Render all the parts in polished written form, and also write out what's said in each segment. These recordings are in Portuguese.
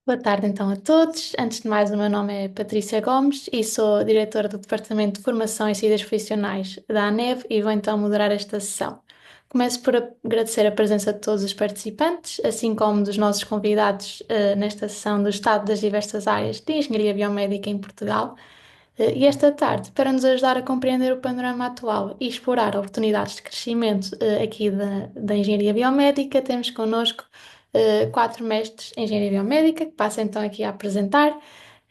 Boa tarde então a todos. Antes de mais, o meu nome é Patrícia Gomes e sou diretora do Departamento de Formação e Saídas Profissionais da ANEV e vou então moderar esta sessão. Começo por agradecer a presença de todos os participantes, assim como dos nossos convidados nesta sessão do estado das diversas áreas de Engenharia Biomédica em Portugal. E esta tarde, para nos ajudar a compreender o panorama atual e explorar oportunidades de crescimento aqui da Engenharia Biomédica, temos connosco quatro mestres em Engenharia Biomédica, que passo então aqui a apresentar.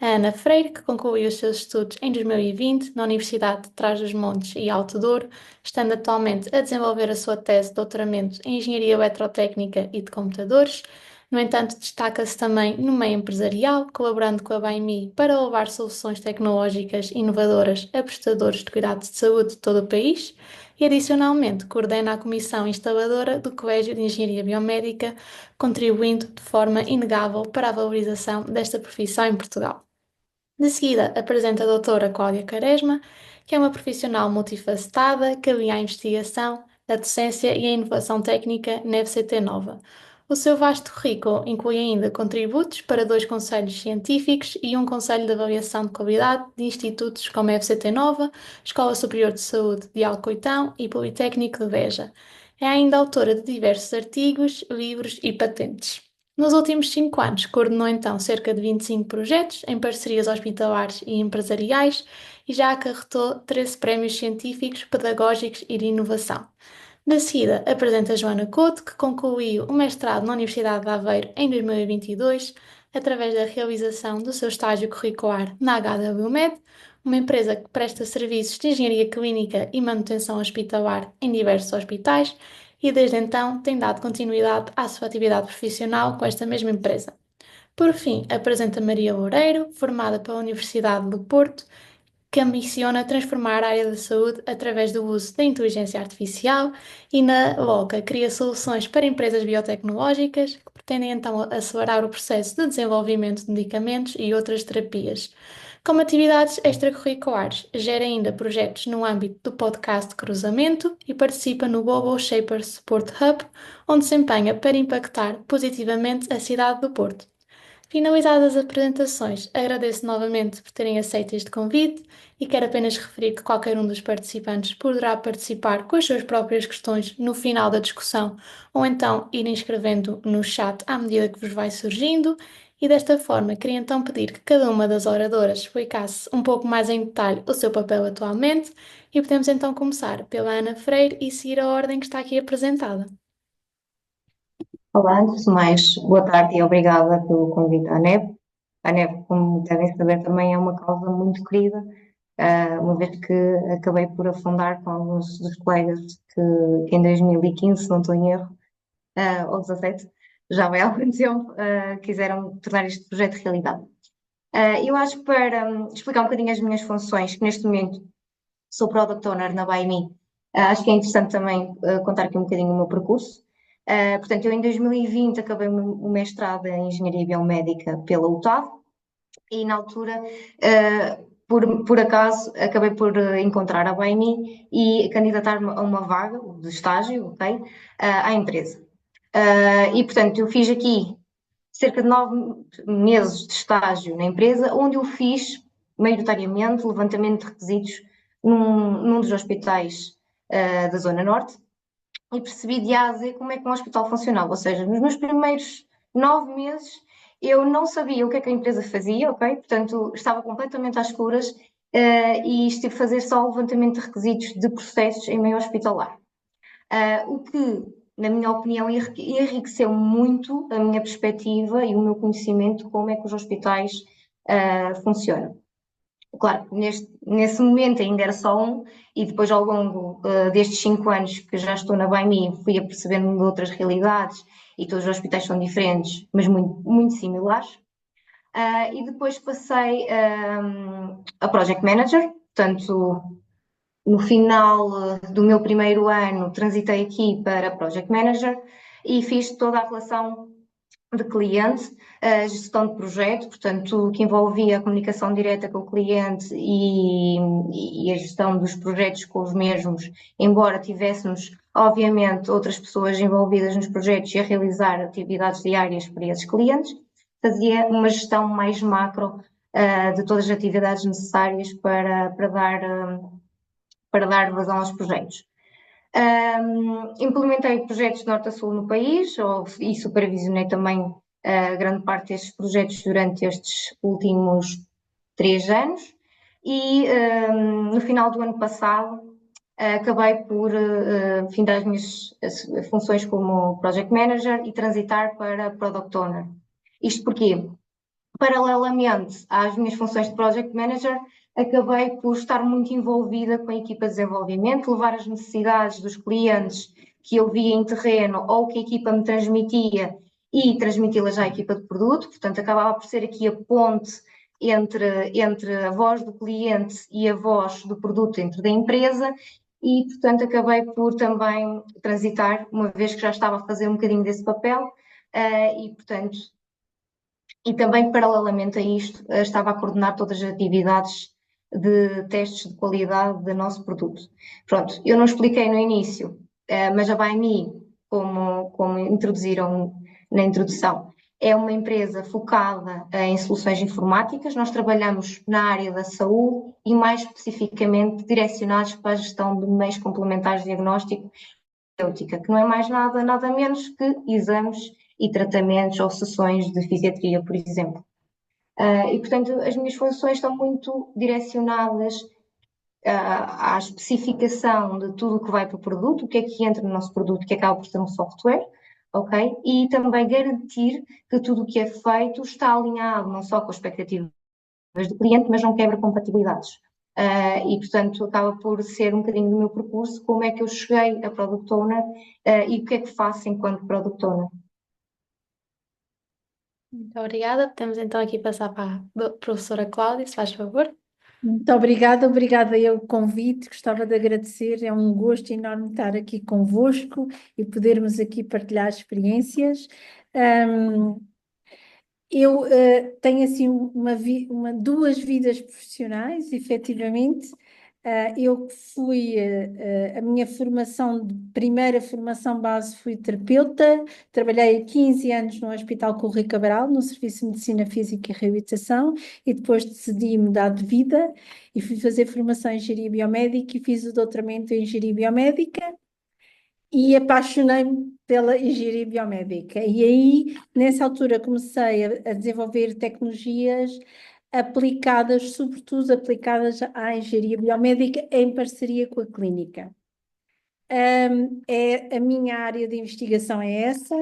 A Ana Freire, que concluiu os seus estudos em 2020 na Universidade de Trás-os-Montes e Alto Douro, estando atualmente a desenvolver a sua tese de doutoramento em Engenharia Eletrotécnica e de Computadores. No entanto, destaca-se também no meio empresarial, colaborando com a BAIMI para levar soluções tecnológicas inovadoras a prestadores de cuidados de saúde de todo o país e, adicionalmente, coordena a comissão instaladora do Colégio de Engenharia Biomédica, contribuindo de forma inegável para a valorização desta profissão em Portugal. De seguida, apresenta a doutora Cláudia Quaresma, que é uma profissional multifacetada que alia a investigação, a docência e a inovação técnica na FCT Nova. O seu vasto currículo inclui ainda contributos para dois conselhos científicos e um conselho de avaliação de qualidade de institutos como a FCT Nova, Escola Superior de Saúde de Alcoitão e Politécnico de Beja. É ainda autora de diversos artigos, livros e patentes. Nos últimos 5 anos, coordenou então cerca de 25 projetos em parcerias hospitalares e empresariais e já acarretou 13 prémios científicos, pedagógicos e de inovação. De seguida, apresenta Joana Couto, que concluiu o mestrado na Universidade de Aveiro em 2022, através da realização do seu estágio curricular na HWMed, uma empresa que presta serviços de engenharia clínica e manutenção hospitalar em diversos hospitais e desde então tem dado continuidade à sua atividade profissional com esta mesma empresa. Por fim, apresenta Maria Loureiro, formada pela Universidade do Porto, que ambiciona transformar a área da saúde através do uso da inteligência artificial e na LOCA cria soluções para empresas biotecnológicas que pretendem então acelerar o processo de desenvolvimento de medicamentos e outras terapias. Como atividades extracurriculares, gera ainda projetos no âmbito do podcast Cruzamento e participa no Global Shapers Support Hub, onde se empenha para impactar positivamente a cidade do Porto. Finalizadas as apresentações, agradeço novamente por terem aceito este convite e quero apenas referir que qualquer um dos participantes poderá participar com as suas próprias questões no final da discussão ou então ir escrevendo no chat à medida que vos vai surgindo. E desta forma, queria então pedir que cada uma das oradoras explicasse um pouco mais em detalhe o seu papel atualmente e podemos então começar pela Ana Freire e seguir a ordem que está aqui apresentada. Olá, antes de mais, boa tarde e obrigada pelo convite à NEB. A NEB, como devem saber, também é uma causa muito querida, uma vez que acabei por afundar com alguns dos colegas que em 2015, se não estou em erro, ou 17, já vai há algum tempo, quiseram tornar este projeto realidade. Eu acho que para explicar um bocadinho as minhas funções, que neste momento sou Product Owner na BuyMe, acho que é interessante também contar aqui um bocadinho o meu percurso. Portanto, eu em 2020 acabei o mestrado em Engenharia Biomédica pela UTAD e na altura, por acaso, acabei por encontrar a BuyMe e candidatar-me a uma vaga de estágio, ok, à empresa. E portanto, eu fiz aqui cerca de 9 meses de estágio na empresa, onde eu fiz, maioritariamente, levantamento de requisitos num dos hospitais da Zona Norte e percebi de A a Z como é que um hospital funcionava. Ou seja, nos meus primeiros 9 meses eu não sabia o que a empresa fazia, ok? Portanto, estava completamente às escuras e estive a fazer só o levantamento de requisitos de processos em meio hospitalar. O que, na minha opinião, enriqueceu muito a minha perspectiva e o meu conhecimento de como é que os hospitais funcionam. Claro, nesse momento ainda era só um, e depois ao longo destes 5 anos que já estou na BAIMI fui apercebendo de outras realidades e todos os hospitais são diferentes, mas muito, muito similares. E depois passei a Project Manager, portanto, no final do meu primeiro ano transitei aqui para Project Manager e fiz toda a relação de cliente, a gestão de projeto, portanto, que envolvia a comunicação direta com o cliente e a gestão dos projetos com os mesmos, embora tivéssemos, obviamente, outras pessoas envolvidas nos projetos e a realizar atividades diárias para esses clientes. fazia uma gestão mais macro de todas as atividades necessárias para dar vazão aos projetos. Implementei projetos de norte a sul no país e supervisionei também grande parte destes projetos durante estes últimos 3 anos e no final do ano passado acabei por findar as minhas funções como Project Manager e transitar para Product Owner. Isto porquê? Paralelamente às minhas funções de Project Manager, acabei por estar muito envolvida com a equipa de desenvolvimento, levar as necessidades dos clientes que eu via em terreno ou que a equipa me transmitia e transmiti-las à equipa de produto, portanto acabava por ser aqui a ponte entre a voz do cliente e a voz do produto dentro da empresa e, portanto, acabei por também transitar, uma vez que já estava a fazer um bocadinho desse papel e, portanto, e também, paralelamente a isto, estava a coordenar todas as atividades de testes de qualidade do nosso produto. Pronto, eu não expliquei no início, mas a BuyMe, como introduziram na introdução, é uma empresa focada em soluções informáticas. Nós trabalhamos na área da saúde e, mais especificamente, direcionados para a gestão de meios complementares de diagnóstico terapêutica, que não é mais nada menos que exames e tratamentos ou sessões de fisiatria, por exemplo. E, portanto, as minhas funções estão muito direcionadas à especificação de tudo o que vai para o produto, o que é que entra no nosso produto, que acaba por ser um software, ok? E também garantir que tudo o que é feito está alinhado não só com as expectativas do cliente, mas não quebra compatibilidades. E, portanto, acaba por ser um bocadinho do meu percurso, como é que eu cheguei a Product Owner e o que é que faço enquanto Product Owner. Muito obrigada. Podemos então aqui passar para a professora Cláudia, se faz favor. Muito obrigada, obrigada eu convite, gostava de agradecer, é um gosto enorme estar aqui convosco e podermos aqui partilhar experiências. Eu tenho assim duas vidas profissionais, efetivamente. Eu fui, a minha primeira formação base fui terapeuta, trabalhei 15 anos no Hospital Correio Cabral, no Serviço de Medicina Física e Reabilitação, e depois decidi mudar de vida e fui fazer formação em Engenharia Biomédica e fiz o doutoramento em Engenharia Biomédica e apaixonei-me pela engenharia biomédica. E aí, nessa altura, comecei a desenvolver tecnologias aplicadas, sobretudo aplicadas à engenharia biomédica em parceria com a clínica. A minha área de investigação é essa.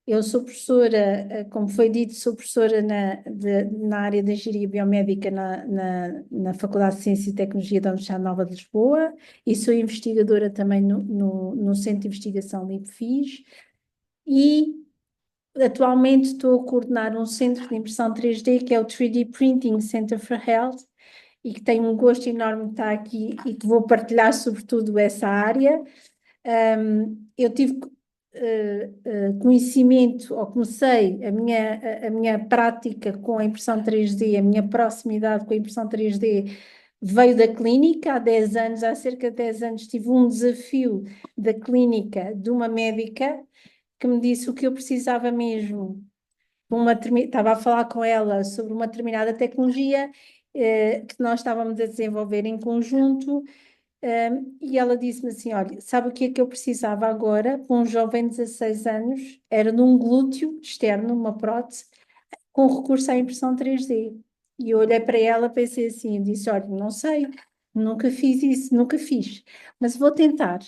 Eu sou professora, como foi dito, sou professora na área de Engenharia Biomédica na Faculdade de Ciência e Tecnologia da Universidade Nova de Lisboa e sou investigadora também no Centro de Investigação de IPFIS e atualmente estou a coordenar um centro de impressão 3D que é o 3D Printing Center for Health e que tenho um gosto enorme de estar aqui e que vou partilhar sobretudo essa área. Eu tive conhecimento, ou comecei a minha prática com a impressão 3D, a minha proximidade com a impressão 3D veio da clínica há 10 anos, há cerca de 10 anos tive um desafio da clínica de uma médica que me disse o que eu precisava mesmo. Estava a falar com ela sobre uma determinada tecnologia que nós estávamos a desenvolver em conjunto. E ela disse-me assim, olha, sabe o que é que eu precisava agora para um jovem de 16 anos? Era de um glúteo externo, uma prótese, com recurso à impressão 3D. E eu olhei para ela, pensei assim, disse, olha, não sei, nunca fiz isso, nunca fiz, mas vou tentar.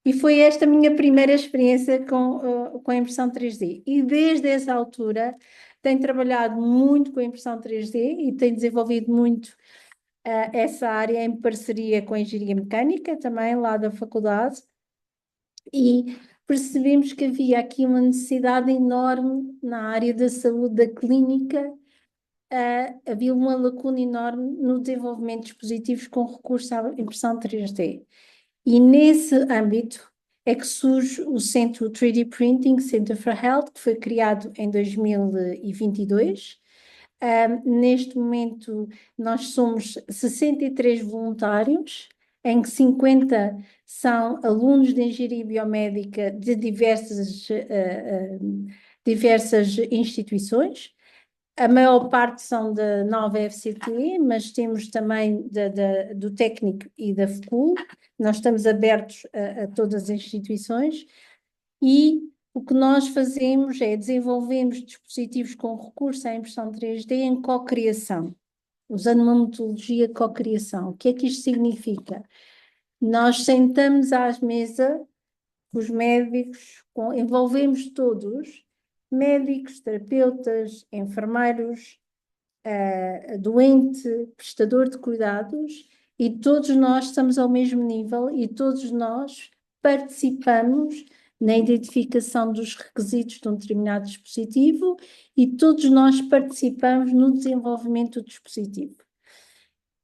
E foi esta a minha primeira experiência com a impressão 3D. E desde essa altura tenho trabalhado muito com a impressão 3D e tenho desenvolvido muito essa área em parceria com a Engenharia Mecânica, também lá da faculdade, e percebemos que havia aqui uma necessidade enorme na área da saúde da clínica, havia uma lacuna enorme no desenvolvimento de dispositivos com recurso à impressão 3D. E nesse âmbito é que surge o Centro 3D Printing Center for Health, que foi criado em 2022. Neste momento, nós somos 63 voluntários, em que 50 são alunos de engenharia biomédica de diversas instituições. A maior parte são da nova FCT, mas temos também do técnico e da FCUL. Nós estamos abertos a todas as instituições e o que nós fazemos é desenvolvemos dispositivos com recurso à impressão 3D em co-criação, usando uma metodologia de co-criação. O que é que isto significa? Nós sentamos às mesas os médicos, envolvemos todos, médicos, terapeutas, enfermeiros, doente, prestador de cuidados, e todos nós estamos ao mesmo nível e todos nós participamos na identificação dos requisitos de um determinado dispositivo e todos nós participamos no desenvolvimento do dispositivo.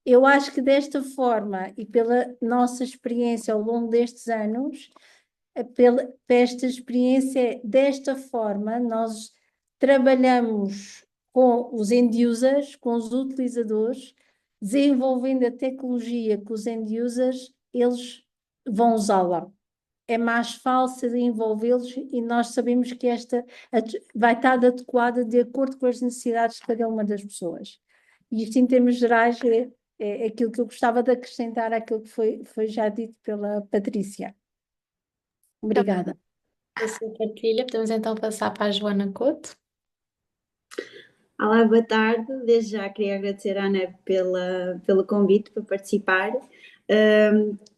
Eu acho que desta forma e pela nossa experiência ao longo destes anos, pela esta experiência, desta forma, nós trabalhamos com os end users, com os utilizadores, desenvolvendo a tecnologia que os end users, eles vão usá-la. É mais fácil de envolvê-los e nós sabemos que esta vai estar adequada de acordo com as necessidades de cada uma das pessoas. E isto, em termos gerais, é aquilo que eu gostava de acrescentar àquilo que foi já dito pela Patrícia. Obrigada. A sua partilha. Podemos então passar para a Joana Couto. Olá, boa tarde. Desde já queria agradecer à ANEB pelo convite para participar.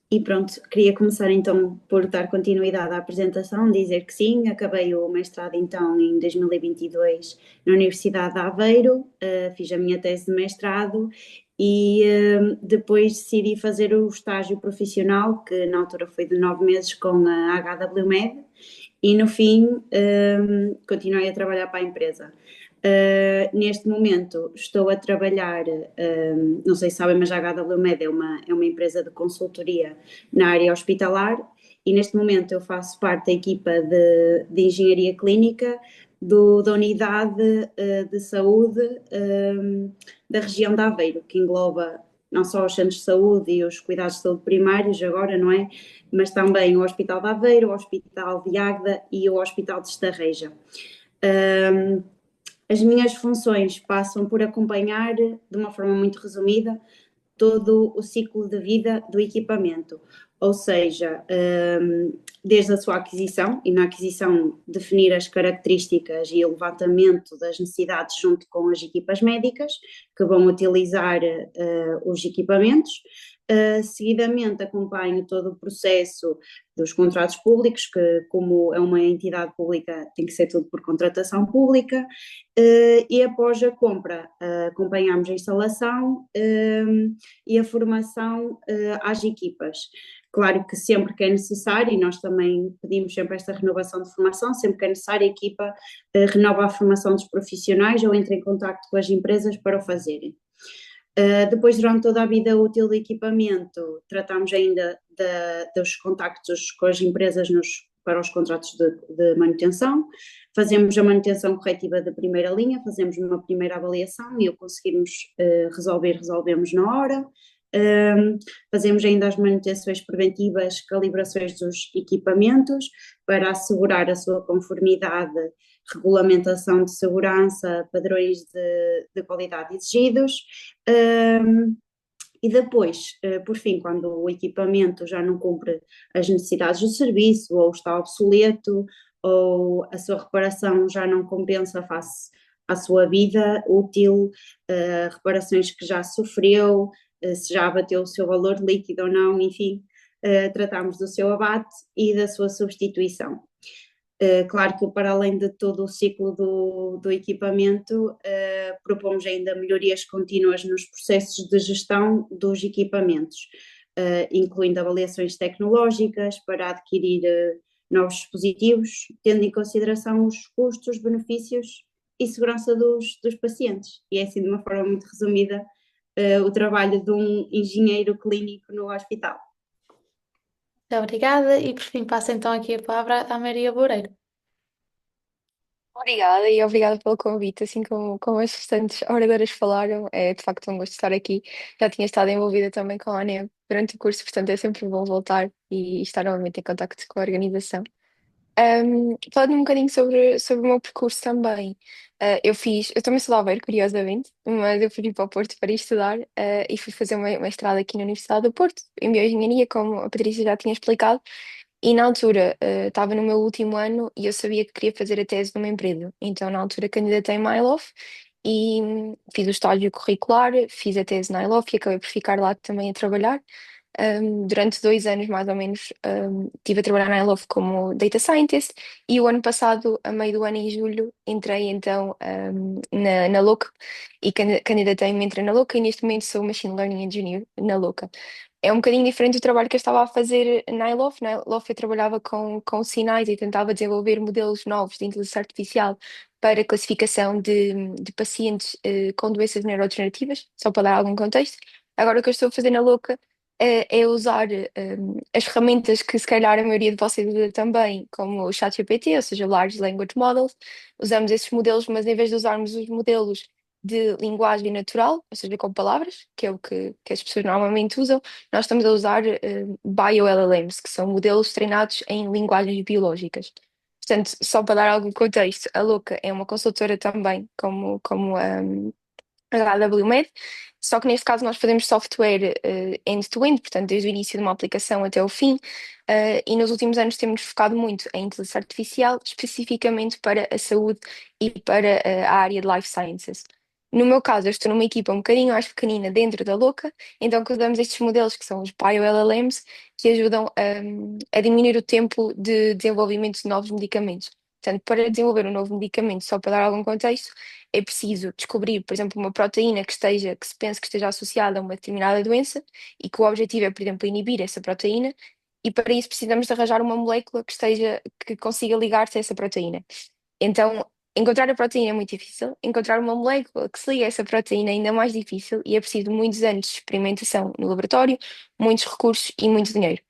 E pronto, queria começar então por dar continuidade à apresentação, dizer que sim, acabei o mestrado então em 2022 na Universidade de Aveiro, fiz a minha tese de mestrado e depois decidi fazer o estágio profissional, que na altura foi de 9 meses com a HWMed, e no fim continuei a trabalhar para a empresa. Neste momento estou a trabalhar, não sei se sabem, mas a HWMed é uma empresa de consultoria na área hospitalar e neste momento eu faço parte da equipa de engenharia clínica da unidade de saúde da região de Aveiro, que engloba não só os centros de saúde e os cuidados de saúde primários agora, não é? Mas também o Hospital de Aveiro, o Hospital de Águeda e o Hospital de Estarreja. As minhas funções passam por acompanhar, de uma forma muito resumida, todo o ciclo de vida do equipamento, ou seja, desde a sua aquisição, e na aquisição definir as características e o levantamento das necessidades junto com as equipas médicas que vão utilizar os equipamentos. Seguidamente acompanho todo o processo dos contratos públicos, que como é uma entidade pública tem que ser tudo por contratação pública, e após a compra acompanhamos a instalação e a formação às equipas. Claro que sempre que é necessário, e nós também pedimos sempre esta renovação de formação, sempre que é necessário a equipa renova a formação dos profissionais ou entra em contacto com as empresas para o fazerem. Depois, durante toda a vida útil do equipamento, tratamos ainda dos contactos com as empresas para os contratos de manutenção, fazemos a manutenção corretiva da primeira linha, fazemos uma primeira avaliação e o conseguirmos resolvemos na hora. Fazemos ainda as manutenções preventivas, calibrações dos equipamentos para assegurar a sua conformidade, regulamentação de segurança, padrões de qualidade exigidos. E depois, por fim, quando o equipamento já não cumpre as necessidades do serviço ou está obsoleto ou a sua reparação já não compensa face à sua vida útil, reparações que já sofreu, se já abateu o seu valor líquido ou não, enfim, tratamos do seu abate e da sua substituição. Claro que para além de todo o ciclo do equipamento, propomos ainda melhorias contínuas nos processos de gestão dos equipamentos, incluindo avaliações tecnológicas para adquirir novos dispositivos, tendo em consideração os custos, benefícios e segurança dos pacientes. E é assim, de uma forma muito resumida, o trabalho de um engenheiro clínico no hospital. Muito obrigada e por fim passo então aqui a palavra à Maria Loureiro. Obrigada e obrigada pelo convite. Assim como as restantes oradoras falaram, é de facto um gosto estar aqui. Já tinha estado envolvida também com a ANEB durante o curso, portanto é sempre bom voltar e estar novamente em contacto com a organização. Falando um bocadinho sobre o meu percurso também, eu também sou de Aveiro, curiosamente, mas eu fui para o Porto para ir estudar, e fui fazer uma mestrado aqui na Universidade do Porto, em Bioengenharia, como a Patrícia já tinha explicado, e na altura estava no meu último ano e eu sabia que queria fazer a tese numa empresa, então na altura candidatei-me à ILOF e fiz o estágio curricular, fiz a tese na ILOF e acabei por ficar lá também a trabalhar. Durante 2 anos, mais ou menos, estive a trabalhar na iLove como Data Scientist e o ano passado, a meio do ano, em julho, entrei então na Louca e candidatei-me, entrei na Louca e neste momento sou Machine Learning Engineer na Louca. É um bocadinho diferente do trabalho que eu estava a fazer na iLove. Na iLove eu trabalhava com sinais e tentava desenvolver modelos novos de inteligência artificial para classificação de pacientes com doenças neurodegenerativas, só para dar algum contexto. Agora o que eu estou a fazer na Louca é usar as ferramentas que se calhar a maioria de vocês usa também, como o ChatGPT, ou seja, Large Language Models. Usamos esses modelos, mas em vez de usarmos os modelos de linguagem natural, ou seja, com palavras, que é o que as pessoas normalmente usam, nós estamos a usar bio-LLMs, que são modelos treinados em linguagens biológicas. Portanto, só para dar algum contexto, a Louca é uma consultora também, como a AWMed, só que neste caso nós fazemos software end-to-end, portanto, desde o início de uma aplicação até o fim, e nos últimos anos temos focado muito em inteligência artificial, especificamente para a saúde e para a área de life sciences. No meu caso, eu estou numa equipa um bocadinho mais pequenina dentro da Louca, então que usamos estes modelos que são os bio-LLMs, que ajudam a diminuir o tempo de desenvolvimento de novos medicamentos. Portanto, para desenvolver um novo medicamento, só para dar algum contexto, é preciso descobrir, por exemplo, uma proteína que se pense que esteja associada a uma determinada doença e que o objetivo é, por exemplo, inibir essa proteína, e para isso precisamos de arranjar uma molécula que consiga ligar-se a essa proteína. Então, encontrar a proteína é muito difícil, encontrar uma molécula que se liga a essa proteína é ainda mais difícil e é preciso muitos anos de experimentação no laboratório, muitos recursos e muito dinheiro.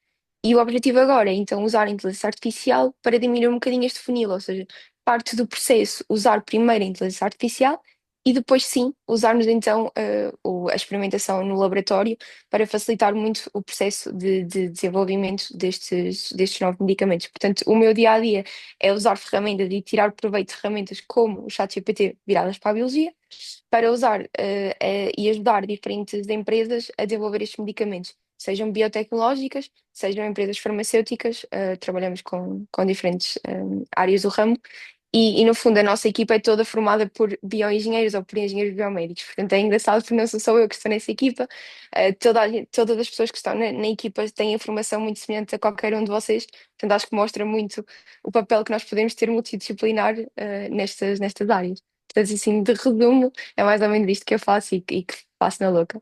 E o objetivo agora é então usar a inteligência artificial para diminuir um bocadinho este funil, ou seja, parte do processo usar primeiro a inteligência artificial e depois sim usarmos então a experimentação no laboratório para facilitar muito o processo de desenvolvimento destes novos medicamentos. Portanto, o meu dia a dia é usar ferramentas e tirar proveito de ferramentas como o ChatGPT viradas para a biologia, para usar e ajudar diferentes empresas a desenvolver estes medicamentos, sejam biotecnológicas, sejam empresas farmacêuticas, trabalhamos com diferentes áreas do ramo. E, no fundo, a nossa equipa é toda formada por bioengenheiros ou por engenheiros biomédicos. Portanto, é engraçado porque não sou só eu que estou nessa equipa, todas as pessoas que estão na equipa têm informação muito semelhante a qualquer um de vocês. Portanto, acho que mostra muito o papel que nós podemos ter multidisciplinar nestas áreas. Portanto, assim, de resumo, é mais ou menos isto que eu faço e que faço na Louca.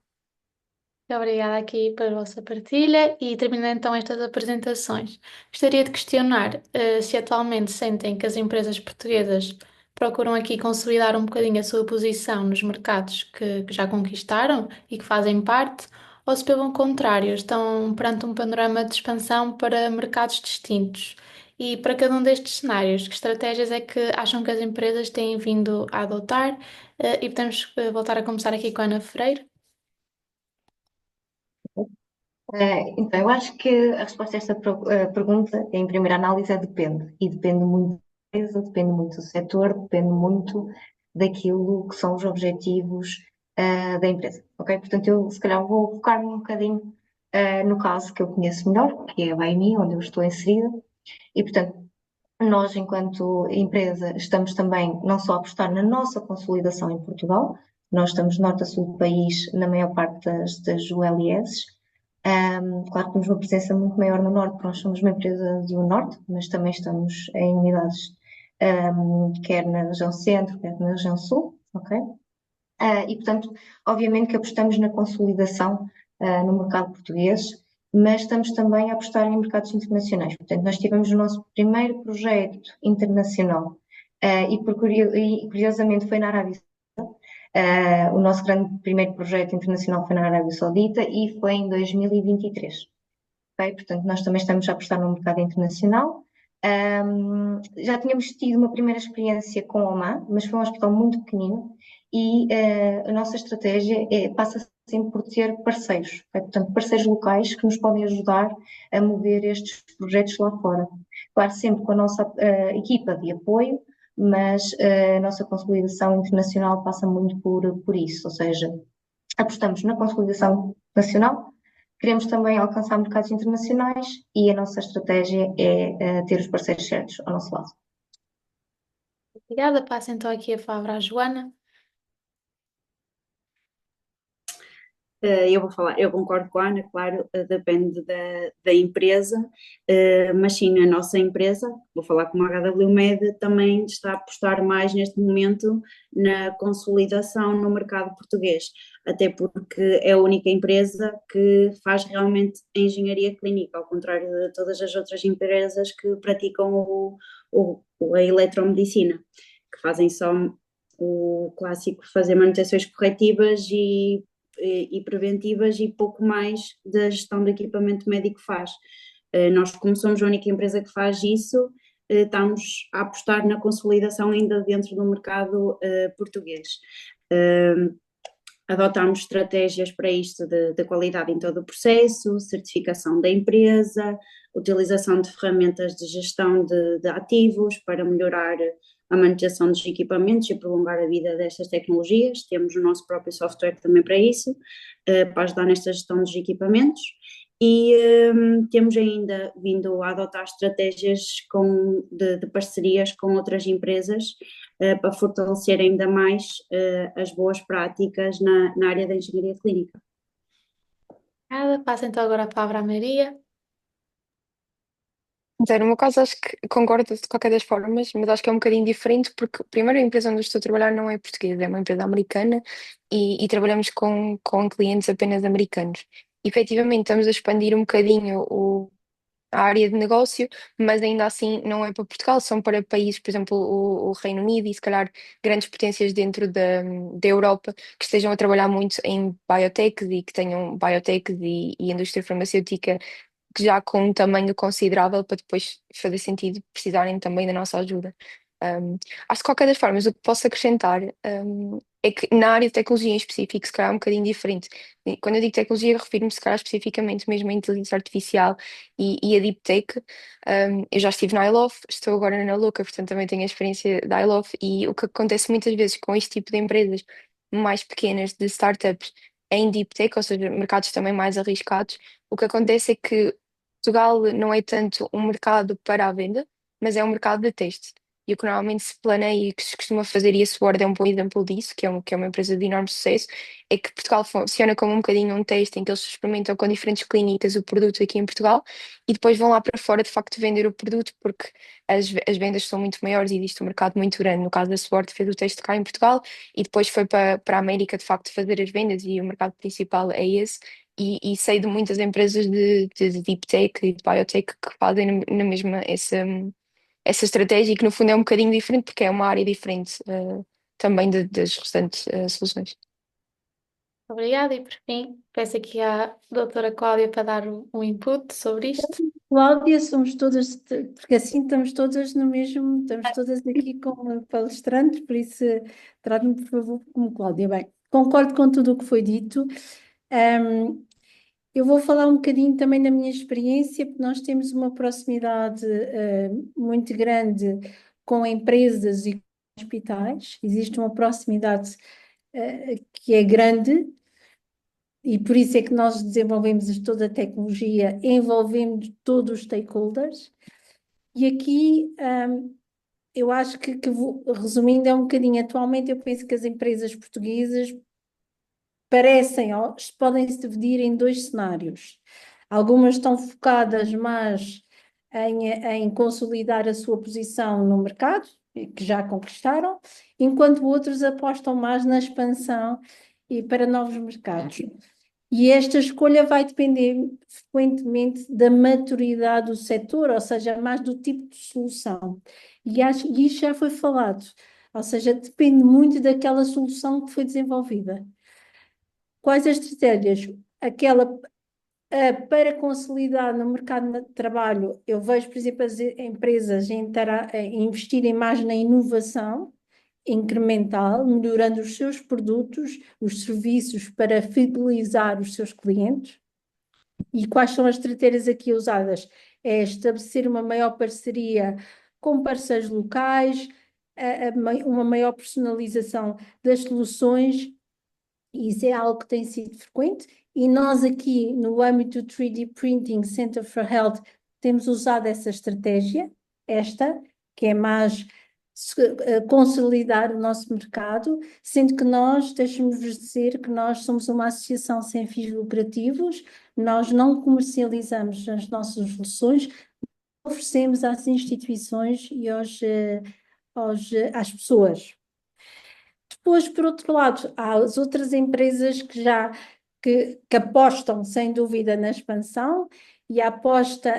Muito obrigada aqui pela vossa partilha e terminando então estas apresentações. Gostaria de questionar se atualmente sentem que as empresas portuguesas procuram aqui consolidar um bocadinho a sua posição nos mercados que já conquistaram e que fazem parte, ou se pelo contrário estão perante um panorama de expansão para mercados distintos. E para cada um destes cenários, que estratégias é que acham que as empresas têm vindo a adotar? E podemos voltar a começar aqui com a Ana Freire. Então, eu acho que a resposta a esta pergunta, em primeira análise, é depende. E depende muito da empresa, depende muito do setor, depende muito daquilo que são os objetivos, da empresa. Ok? Portanto, eu se calhar vou focar-me um bocadinho, no caso que eu conheço melhor, que é a BYME, onde eu estou inserida. E, portanto, nós, enquanto empresa, estamos também não só a apostar na nossa consolidação em Portugal, nós estamos norte a sul do país, na maior parte das ULS. Claro que temos uma presença muito maior no Norte, porque nós somos uma empresa do Norte, mas também estamos em unidades, quer na região Centro, quer na região Sul, ok? E, portanto, obviamente que apostamos na consolidação, no mercado português, mas estamos também a apostar em mercados internacionais. Portanto, nós tivemos o nosso primeiro projeto internacional, e curiosamente foi na Arábia Saudita. O nosso grande primeiro projeto internacional foi na Arábia Saudita e foi em 2023. Okay? Portanto, nós também estamos a apostar no mercado internacional. Já tínhamos tido uma primeira experiência com o Oman, mas foi um hospital muito pequenino e a nossa estratégia passa sempre por ter parceiros, ok? Portanto, parceiros locais que nos podem ajudar a mover estes projetos lá fora. Claro, sempre com a nossa equipa de apoio, mas a nossa consolidação internacional passa muito por isso, ou seja, apostamos na consolidação nacional, queremos também alcançar mercados internacionais e a nossa estratégia é ter os parceiros certos ao nosso lado. Obrigada. Passo então aqui a palavra à Joana. Eu vou falar, eu concordo com a Ana, claro, depende da empresa, mas sim, a nossa empresa, vou falar como a HW Med, também está a apostar mais neste momento na consolidação no mercado português, até porque é a única empresa que faz realmente engenharia clínica, ao contrário de todas as outras empresas que praticam a eletromedicina, que fazem só o clássico fazer manutenções corretivas e preventivas e pouco mais da gestão do equipamento médico faz. Nós, como somos a única empresa que faz isso, estamos a apostar na consolidação ainda dentro do mercado português. Adotamos estratégias para isto de qualidade em todo o processo, certificação da empresa, utilização de ferramentas de gestão de ativos para melhorar a manutenção dos equipamentos e prolongar a vida destas tecnologias. Temos o nosso próprio software também para isso, para ajudar nesta gestão dos equipamentos. E temos ainda vindo a adotar estratégias de parcerias com outras empresas para fortalecer ainda mais as boas práticas na área da engenharia clínica. Obrigada. Passo então agora a palavra à Maria. Então, no meu caso, acho que concordo de qualquer das formas, mas acho que é um bocadinho diferente, porque, primeiro, a empresa onde eu estou a trabalhar não é portuguesa, é uma empresa americana e trabalhamos com clientes apenas americanos. Efetivamente, estamos a expandir um bocadinho a área de negócio, mas ainda assim não é para Portugal, são para países, por exemplo, o Reino Unido e se calhar grandes potências dentro da Europa que estejam a trabalhar muito em biotech e que tenham biotech e indústria farmacêutica que já com um tamanho considerável para depois fazer sentido precisarem também da nossa ajuda. Acho que de qualquer das formas, o que posso acrescentar, é que na área de tecnologia em específico, se calhar é um bocadinho diferente. E quando eu digo tecnologia, refiro-me se calhar especificamente mesmo à inteligência artificial e a deep tech. Eu já estive na iLove, estou agora na Louca, portanto também tenho a experiência da iLove e o que acontece muitas vezes com este tipo de empresas mais pequenas, de startups, em deep tech, ou seja, mercados também mais arriscados, o que acontece é que Portugal não é tanto um mercado para a venda, mas é um mercado de teste. E o que normalmente se planeia e que se costuma fazer, e a Sword é um bom exemplo disso, que é uma empresa de enorme sucesso, é que Portugal funciona como um bocadinho um teste em que eles experimentam com diferentes clínicas o produto aqui em Portugal e depois vão lá para fora de facto vender o produto porque as vendas são muito maiores e existe um mercado muito grande. No caso da Sword fez o teste cá em Portugal e depois foi para a América de facto fazer as vendas e o mercado principal é esse. E sei de muitas empresas de deep tech e de biotech que fazem na mesma essa estratégia e que no fundo é um bocadinho diferente porque é uma área diferente também das restantes soluções. Obrigada. E por fim, peço aqui à doutora Cláudia para dar um input sobre isto. Cláudia, somos todas, porque assim estamos todas no mesmo, estamos todas aqui como palestrantes, por isso trate-me por favor como Cláudia. Bem, concordo com tudo o que foi dito. Eu vou falar um bocadinho também da minha experiência, porque nós temos uma proximidade muito grande com empresas e com hospitais, existe uma proximidade que é grande. E por isso é que nós desenvolvemos toda a tecnologia, envolvemos todos os stakeholders. E aqui, eu acho que resumindo, é um bocadinho, atualmente eu penso que as empresas portuguesas podem se dividir em dois cenários. Algumas estão focadas mais em consolidar a sua posição no mercado, que já conquistaram, enquanto outros apostam mais na expansão e para novos mercados. E esta escolha vai depender frequentemente da maturidade do setor, ou seja, mais do tipo de solução. E isto já foi falado, ou seja, depende muito daquela solução que foi desenvolvida. Quais as estratégias? Para consolidar no mercado de trabalho, eu vejo, por exemplo, as empresas a investirem mais na inovação incremental, melhorando os seus produtos, os serviços para fidelizar os seus clientes. E quais são as estratégias aqui usadas? É estabelecer uma maior parceria com parceiros locais, uma maior personalização das soluções, e isso é algo que tem sido frequente. E nós aqui, no âmbito do 3D Printing Center for Health, temos usado essa estratégia, que é mais consolidar o nosso mercado, sendo que nós, deixe-me-vos dizer que nós somos uma associação sem fins lucrativos, nós não comercializamos as nossas soluções, oferecemos às instituições e às pessoas. Depois, por outro lado, há as outras empresas que apostam, sem dúvida, na expansão, e a aposta,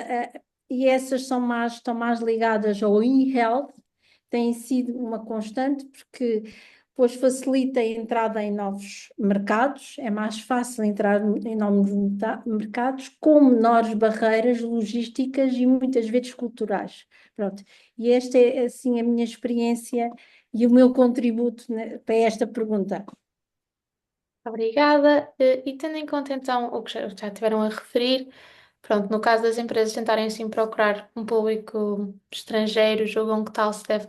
e essas estão mais ligadas ao e-health, tem sido uma constante, porque depois facilita a entrada em novos mercados, é mais fácil entrar em novos mercados, com menores barreiras logísticas e muitas vezes culturais. Pronto. E esta é, assim, a minha experiência e o meu contributo, né, para esta pergunta. Obrigada. E tendo em conta então o que já tiveram a referir, pronto, no caso das empresas tentarem assim procurar um público estrangeiro, julgam que tal se deve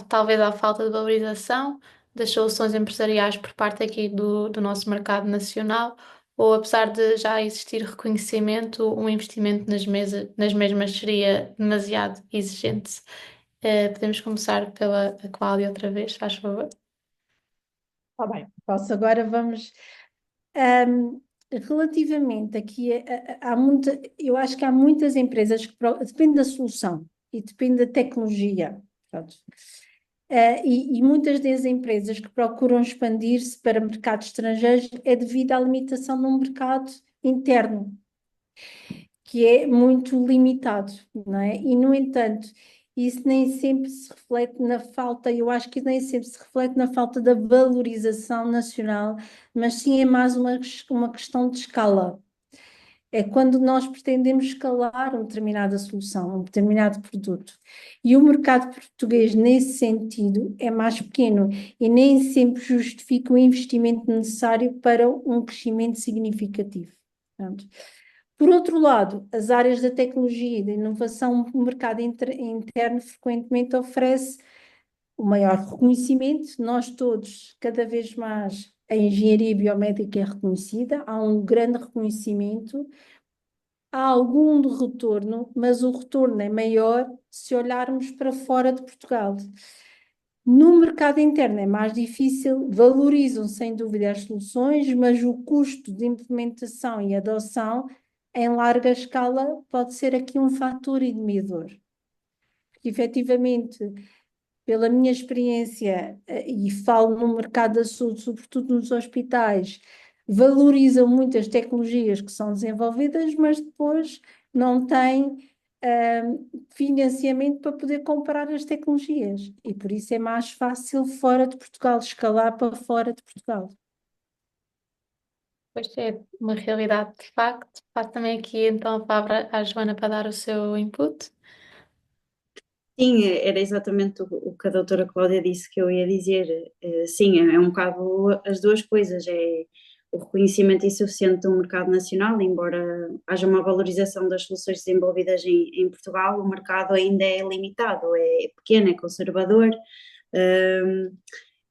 talvez à falta de valorização das soluções empresariais por parte aqui do nosso mercado nacional, ou apesar de já existir reconhecimento, um investimento nas mesmas seria demasiado exigente. Podemos começar pela Cláudia outra vez, faz favor. Está bem, vamos. Relativamente aqui, eu acho que há muitas empresas que, depende da solução e depende da tecnologia. Pronto. E muitas das empresas que procuram expandir-se para mercados estrangeiros é devido à limitação no mercado interno, que é muito limitado, não é? E, no entanto, isso nem sempre se reflete na falta, eu acho que nem sempre se reflete na falta da valorização nacional, mas sim é mais uma questão de escala. É quando nós pretendemos escalar uma determinada solução, um determinado produto. E o mercado português, nesse sentido, é mais pequeno e nem sempre justifica o investimento necessário para um crescimento significativo. Portanto, por outro lado, as áreas da tecnologia e da inovação, o mercado interno frequentemente oferece o maior reconhecimento. Nós todos, cada vez mais, a engenharia biomédica é reconhecida, há um grande reconhecimento, há algum de retorno, mas o retorno é maior se olharmos para fora de Portugal. No mercado interno é mais difícil, valorizam sem dúvida as soluções, mas o custo de implementação e adoção em larga escala pode ser aqui um fator inibidor. Porque, efetivamente, pela minha experiência, e falo no mercado da saúde, sobretudo nos hospitais, valorizam muitas tecnologias que são desenvolvidas, mas depois não têm financiamento para poder comprar as tecnologias. E por isso é mais fácil fora de Portugal, escalar para fora de Portugal. Pois é uma realidade de facto. Passo também aqui então a palavra à Joana para dar o seu input. Sim, era exatamente o que a doutora Cláudia disse que eu ia dizer. Sim, é um bocado as duas coisas. É o reconhecimento insuficiente do mercado nacional, embora haja uma valorização das soluções desenvolvidas em Portugal, o mercado ainda é limitado, é pequeno, é conservador.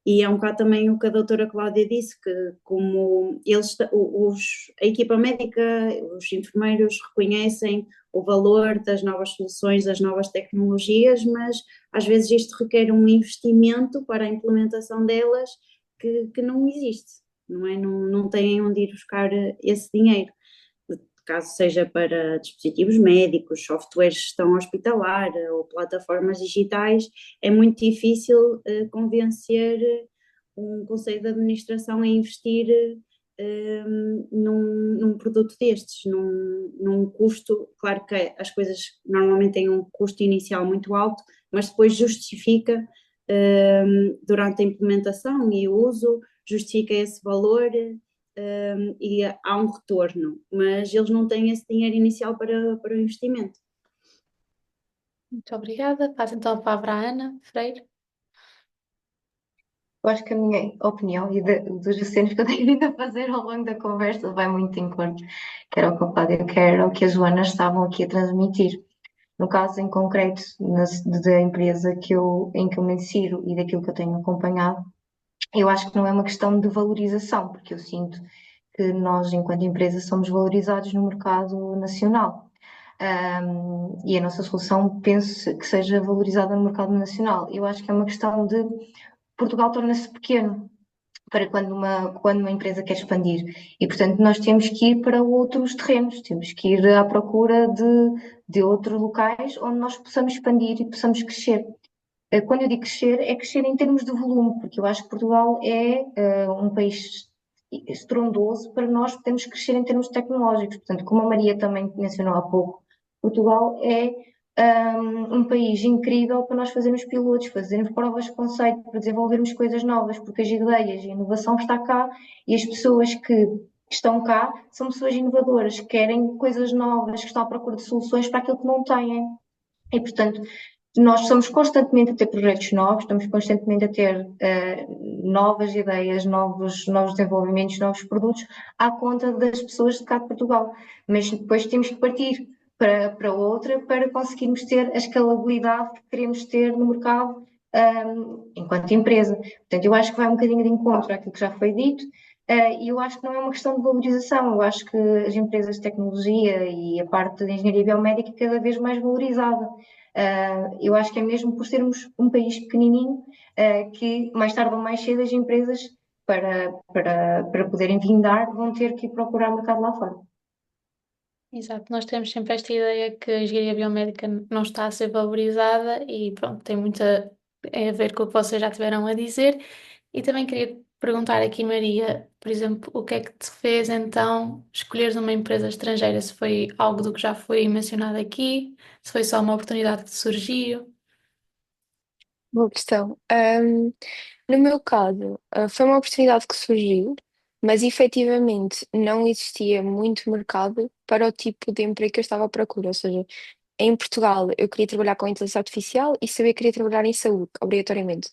E é um bocado também o que a doutora Cláudia disse, que como a equipa médica, os enfermeiros reconhecem o valor das novas soluções, das novas tecnologias, mas às vezes isto requer um investimento para a implementação delas que não existe, não é? Não têm onde ir buscar esse dinheiro. Caso seja para dispositivos médicos, softwares de gestão hospitalar ou plataformas digitais, é muito difícil convencer um conselho de administração a investir num produto destes, num custo. Claro que as coisas normalmente têm um custo inicial muito alto, mas depois justifica durante a implementação e o uso, justifica esse valor. E há um retorno, mas eles não têm esse dinheiro inicial para o investimento. Muito obrigada. Passo então a palavra à Ana Freire. Eu acho que a minha opinião e dos acenos que eu tenho vindo a fazer ao longo da conversa vai muito em conta, que era o que a Cláudia, que era o que as Joanas estavam aqui a transmitir. No caso em concreto da empresa em que eu me insiro e daquilo que eu tenho acompanhado, eu acho que não é uma questão de valorização, porque eu sinto que nós, enquanto empresa, somos valorizados no mercado nacional. E a nossa solução penso que seja valorizada no mercado nacional. Eu acho que é uma questão de Portugal torna-se pequeno para quando uma empresa quer expandir. E, portanto, nós temos que ir para outros terrenos, temos que ir à procura de outros locais onde nós possamos expandir e possamos crescer. Quando eu digo crescer, é crescer em termos de volume, porque eu acho que Portugal é um país estrondoso para nós podermos crescer em termos tecnológicos. Portanto, como a Maria também mencionou há pouco, Portugal é um país incrível para nós fazermos pilotos, fazermos provas de conceito, para desenvolvermos coisas novas, porque as ideias e a inovação está cá e as pessoas que estão cá são pessoas inovadoras, que querem coisas novas, que estão à procura de soluções para aquilo que não têm. E, portanto, nós estamos constantemente a ter projetos novos, estamos constantemente a ter novas ideias, novos desenvolvimentos, novos produtos à conta das pessoas de cá de Portugal. Mas depois temos que partir para outra para conseguirmos ter a escalabilidade que queremos ter no mercado enquanto empresa. Portanto, eu acho que vai um bocadinho de encontro àquilo que já foi dito. E eu acho que não é uma questão de valorização, eu acho que as empresas de tecnologia e a parte de engenharia biomédica é cada vez mais valorizada. Eu acho que é mesmo por sermos um país pequenininho que mais tarde ou mais cedo as empresas para poderem vindar vão ter que ir procurar mercado lá fora. Exato, nós temos sempre esta ideia que a engenharia biomédica não está a ser valorizada e pronto, tem muito a ver com o que vocês já tiveram a dizer. E também queria perguntar aqui, Maria, por exemplo, o que é que te fez então escolheres uma empresa estrangeira? Se foi algo do que já foi mencionado aqui, se foi só uma oportunidade que te surgiu? Boa questão. No meu caso, foi uma oportunidade que surgiu, mas efetivamente não existia muito mercado para o tipo de emprego que eu estava à procura. Ou seja, em Portugal eu queria trabalhar com inteligência artificial e sabia que queria trabalhar em saúde, obrigatoriamente.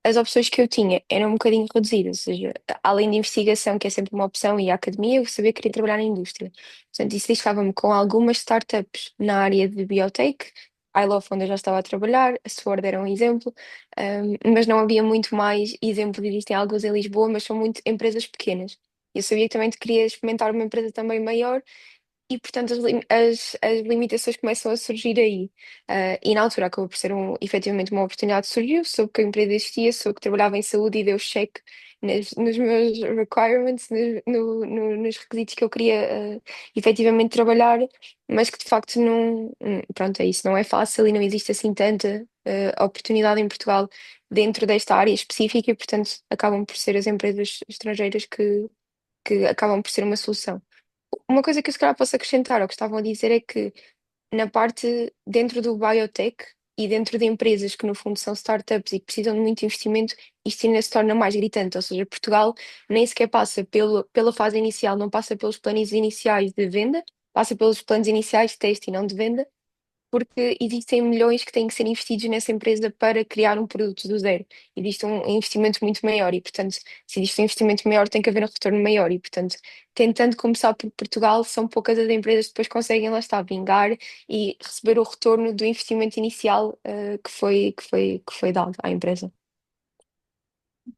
As opções que eu tinha eram um bocadinho reduzidas, ou seja, além de investigação, que é sempre uma opção, e a academia, eu sabia que queria trabalhar na indústria. Portanto, isso deixava-me com algumas startups na área de biotech, I Love, onde eu já estava a trabalhar, a Sword era um exemplo, mas não havia muito mais exemplos, existem algumas em Lisboa, mas são muito empresas pequenas. Eu sabia que também queria experimentar uma empresa também maior, e portanto as limitações começam a surgir aí. E na altura acabou por ser efetivamente uma oportunidade que surgiu, soube que a empresa existia, soube que trabalhava em saúde e deu check nos meus requirements, nos requisitos que eu queria efetivamente trabalhar, mas que de facto não, pronto, é isso, não é fácil e não existe assim tanta oportunidade em Portugal dentro desta área específica e portanto acabam por ser as empresas estrangeiras que acabam por ser uma solução. Uma coisa que eu se calhar posso acrescentar ao que estavam a dizer é que na parte dentro do biotech e dentro de empresas que no fundo são startups e que precisam de muito investimento, isto ainda se torna mais gritante. Ou seja, Portugal nem sequer passa pela fase inicial, não passa pelos planos iniciais de venda, passa pelos planos iniciais de teste e não de venda, porque existem milhões que têm que ser investidos nessa empresa para criar um produto do zero. Existe um investimento muito maior e, portanto, se existe um investimento maior, tem que haver um retorno maior. E, portanto, tentando começar por Portugal, são poucas as empresas que depois conseguem lá estar, vingar e receber o retorno do investimento inicial, que foi dado à empresa.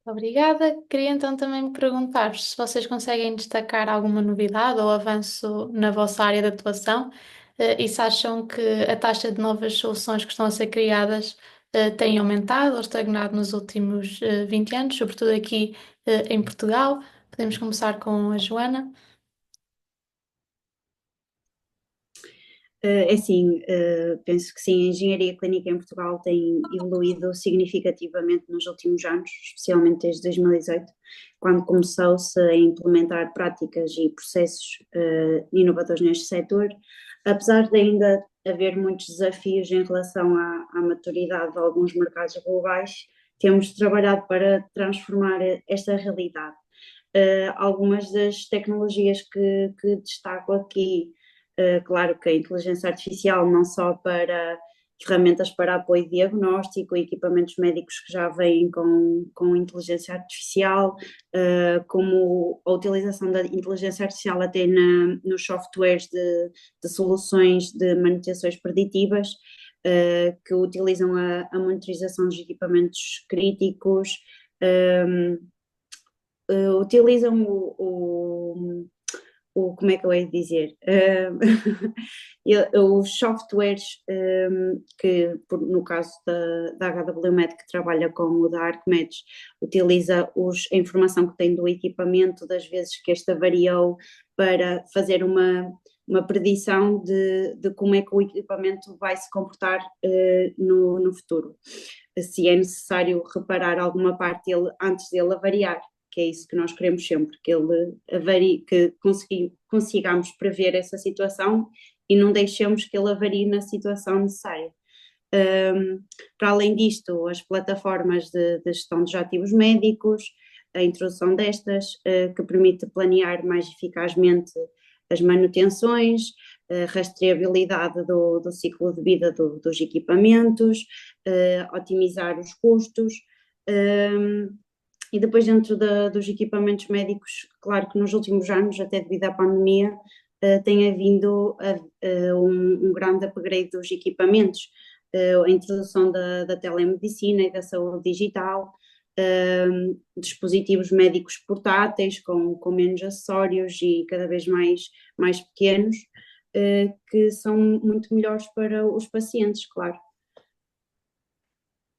Obrigada. Queria então também perguntar se vocês conseguem destacar alguma novidade ou avanço na vossa área de atuação, e se acham que a taxa de novas soluções que estão a ser criadas tem aumentado ou estagnado nos últimos 20 anos, sobretudo aqui em Portugal. Podemos começar com a Joana. É assim, penso que sim, a engenharia clínica em Portugal tem evoluído significativamente nos últimos anos, especialmente desde 2018, quando começou-se a implementar práticas e processos inovadores neste setor, apesar de ainda haver muitos desafios em relação à maturidade de alguns mercados globais, temos trabalhado para transformar esta realidade. Algumas das tecnologias que destaco aqui. Claro que a inteligência artificial, não só para ferramentas para apoio diagnóstico, equipamentos médicos que já vêm com inteligência artificial, como a utilização da inteligência artificial até nos softwares de soluções de manutenções preditivas, que utilizam a monitorização dos equipamentos críticos, utilizam como é que eu hei de dizer? Os softwares que, no caso da HWMed, que trabalha com o da Arquimedes, utiliza a informação que tem do equipamento, das vezes que este avariou, para fazer uma predição de como é que o equipamento vai se comportar no futuro. Se é necessário reparar alguma parte dele antes dele avariar, que é isso que nós queremos sempre, que ele avarie, que consigamos prever essa situação e não deixemos que ele avarie na situação necessária. Para além disto, as plataformas de gestão dos ativos médicos, a introdução destas, que permite planear mais eficazmente as manutenções, a rastreabilidade do ciclo de vida dos equipamentos, otimizar os custos. E depois dentro dos equipamentos médicos, claro que nos últimos anos, até devido à pandemia, tem havido um grande upgrade dos equipamentos, a introdução da telemedicina e da saúde digital, dispositivos médicos portáteis com menos acessórios e cada vez mais pequenos, que são muito melhores para os pacientes, claro.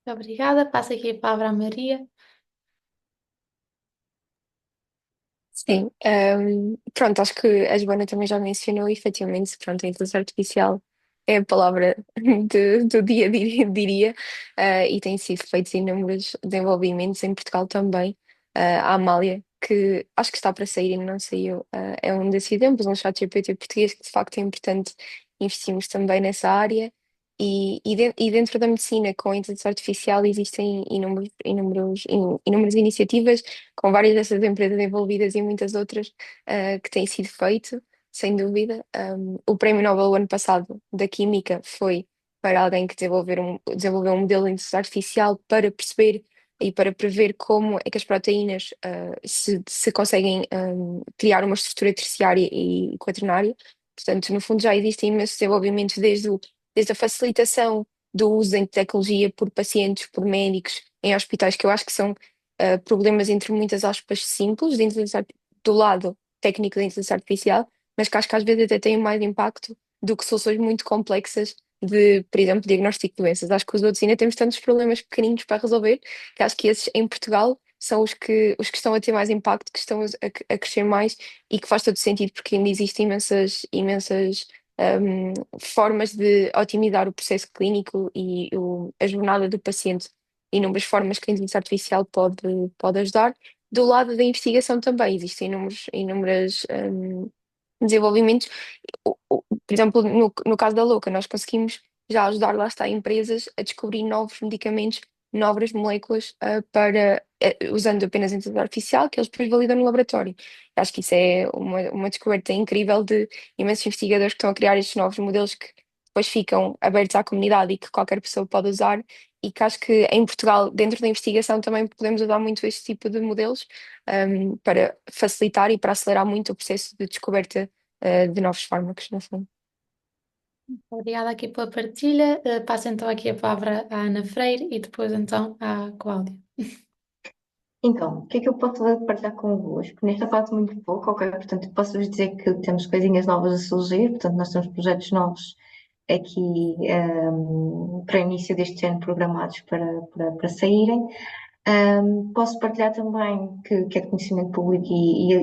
Muito obrigada. Passo aqui a palavra à Maria. Sim, pronto, acho que a Joana também já mencionou, efetivamente, pronto, a inteligência artificial é a palavra do dia, diria, e têm sido feitos inúmeros desenvolvimentos em Portugal também. A Amália, que acho que está para sair e não saiu, é um desses exemplos, um ChatGPT português que de facto é importante investirmos também nessa área. E dentro da medicina, com a inteligência artificial, existem inúmeras iniciativas, com várias dessas empresas envolvidas e muitas outras que têm sido feito, sem dúvida. O Prémio Nobel o ano passado da Química foi para alguém que desenvolveu um modelo de inteligência artificial para perceber e para prever como é que as proteínas se conseguem criar uma estrutura terciária e quaternária. Portanto, no fundo, já existem imensos desenvolvimentos desde a facilitação do uso em tecnologia por pacientes, por médicos, em hospitais, que eu acho que são problemas entre muitas aspas simples do lado técnico da inteligência artificial, mas que acho que às vezes até têm mais impacto do que soluções muito complexas de, por exemplo, diagnóstico de doenças. Acho que os outros ainda temos tantos problemas pequeninos para resolver, que acho que esses em Portugal são os que estão a ter mais impacto, que estão a crescer mais e que faz todo sentido, porque ainda existem imensas formas de otimizar o processo clínico e a jornada do paciente, inúmeras formas que a inteligência artificial pode ajudar. Do lado da investigação também existem inúmeros desenvolvimentos. Por exemplo, no caso da Louca, nós conseguimos já ajudar, lá está, empresas a descobrir novos medicamentos, novas moléculas usando apenas a inteligência artificial, que eles depois validam no laboratório. Acho que isso é uma descoberta incrível de imensos investigadores que estão a criar estes novos modelos que depois ficam abertos à comunidade e que qualquer pessoa pode usar, e que acho que em Portugal, dentro da investigação, também podemos usar muito este tipo de modelos para facilitar e para acelerar muito o processo de descoberta de novos fármacos, no fundo. Obrigada aqui pela partilha. Passo então aqui a palavra à Ana Freire e depois então à Cláudia. Então, o que é que eu posso partilhar convosco? Nesta parte muito pouco, ok? Portanto, posso-vos dizer que temos coisinhas novas a surgir, portanto, nós temos projetos novos aqui para o início deste ano programados para saírem. Posso partilhar também que é de conhecimento público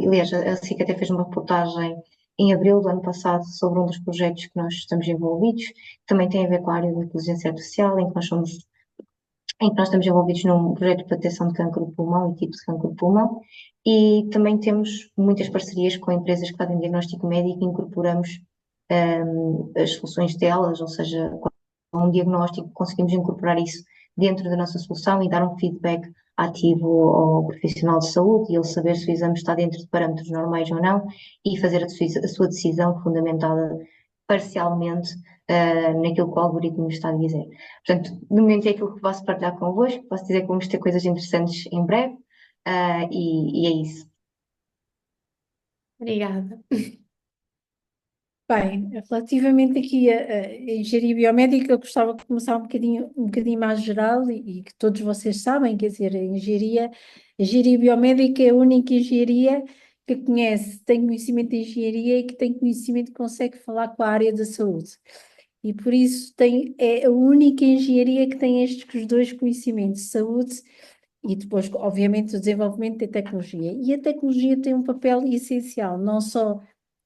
aliás, a SIC até fez uma reportagem em abril do ano passado sobre um dos projetos que nós estamos envolvidos, que também tem a ver com a área da inteligência artificial, em que nós estamos envolvidos num projeto de detecção de cancro de pulmão e tipos de cancro de pulmão, e também temos muitas parcerias com empresas que fazem diagnóstico médico e incorporamos as soluções delas, ou seja, com um diagnóstico conseguimos incorporar isso dentro da nossa solução e dar um feedback ativo ao profissional de saúde e ele saber se o exame está dentro de parâmetros normais ou não e fazer a sua decisão fundamentada parcialmente naquilo que o algoritmo está a dizer. Portanto, no momento é aquilo que posso partilhar convosco, posso dizer que vamos ter coisas interessantes em breve, e é isso. Obrigada. Bem, relativamente aqui a engenharia biomédica, eu gostava de começar um bocadinho mais geral e que todos vocês sabem, quer dizer, a engenharia biomédica é a única engenharia que conhece, tem conhecimento de engenharia e que tem conhecimento que consegue falar com a área da saúde. E por isso é a única engenharia que tem estes dois conhecimentos, saúde e depois, obviamente, o desenvolvimento da tecnologia. E a tecnologia tem um papel essencial, não só,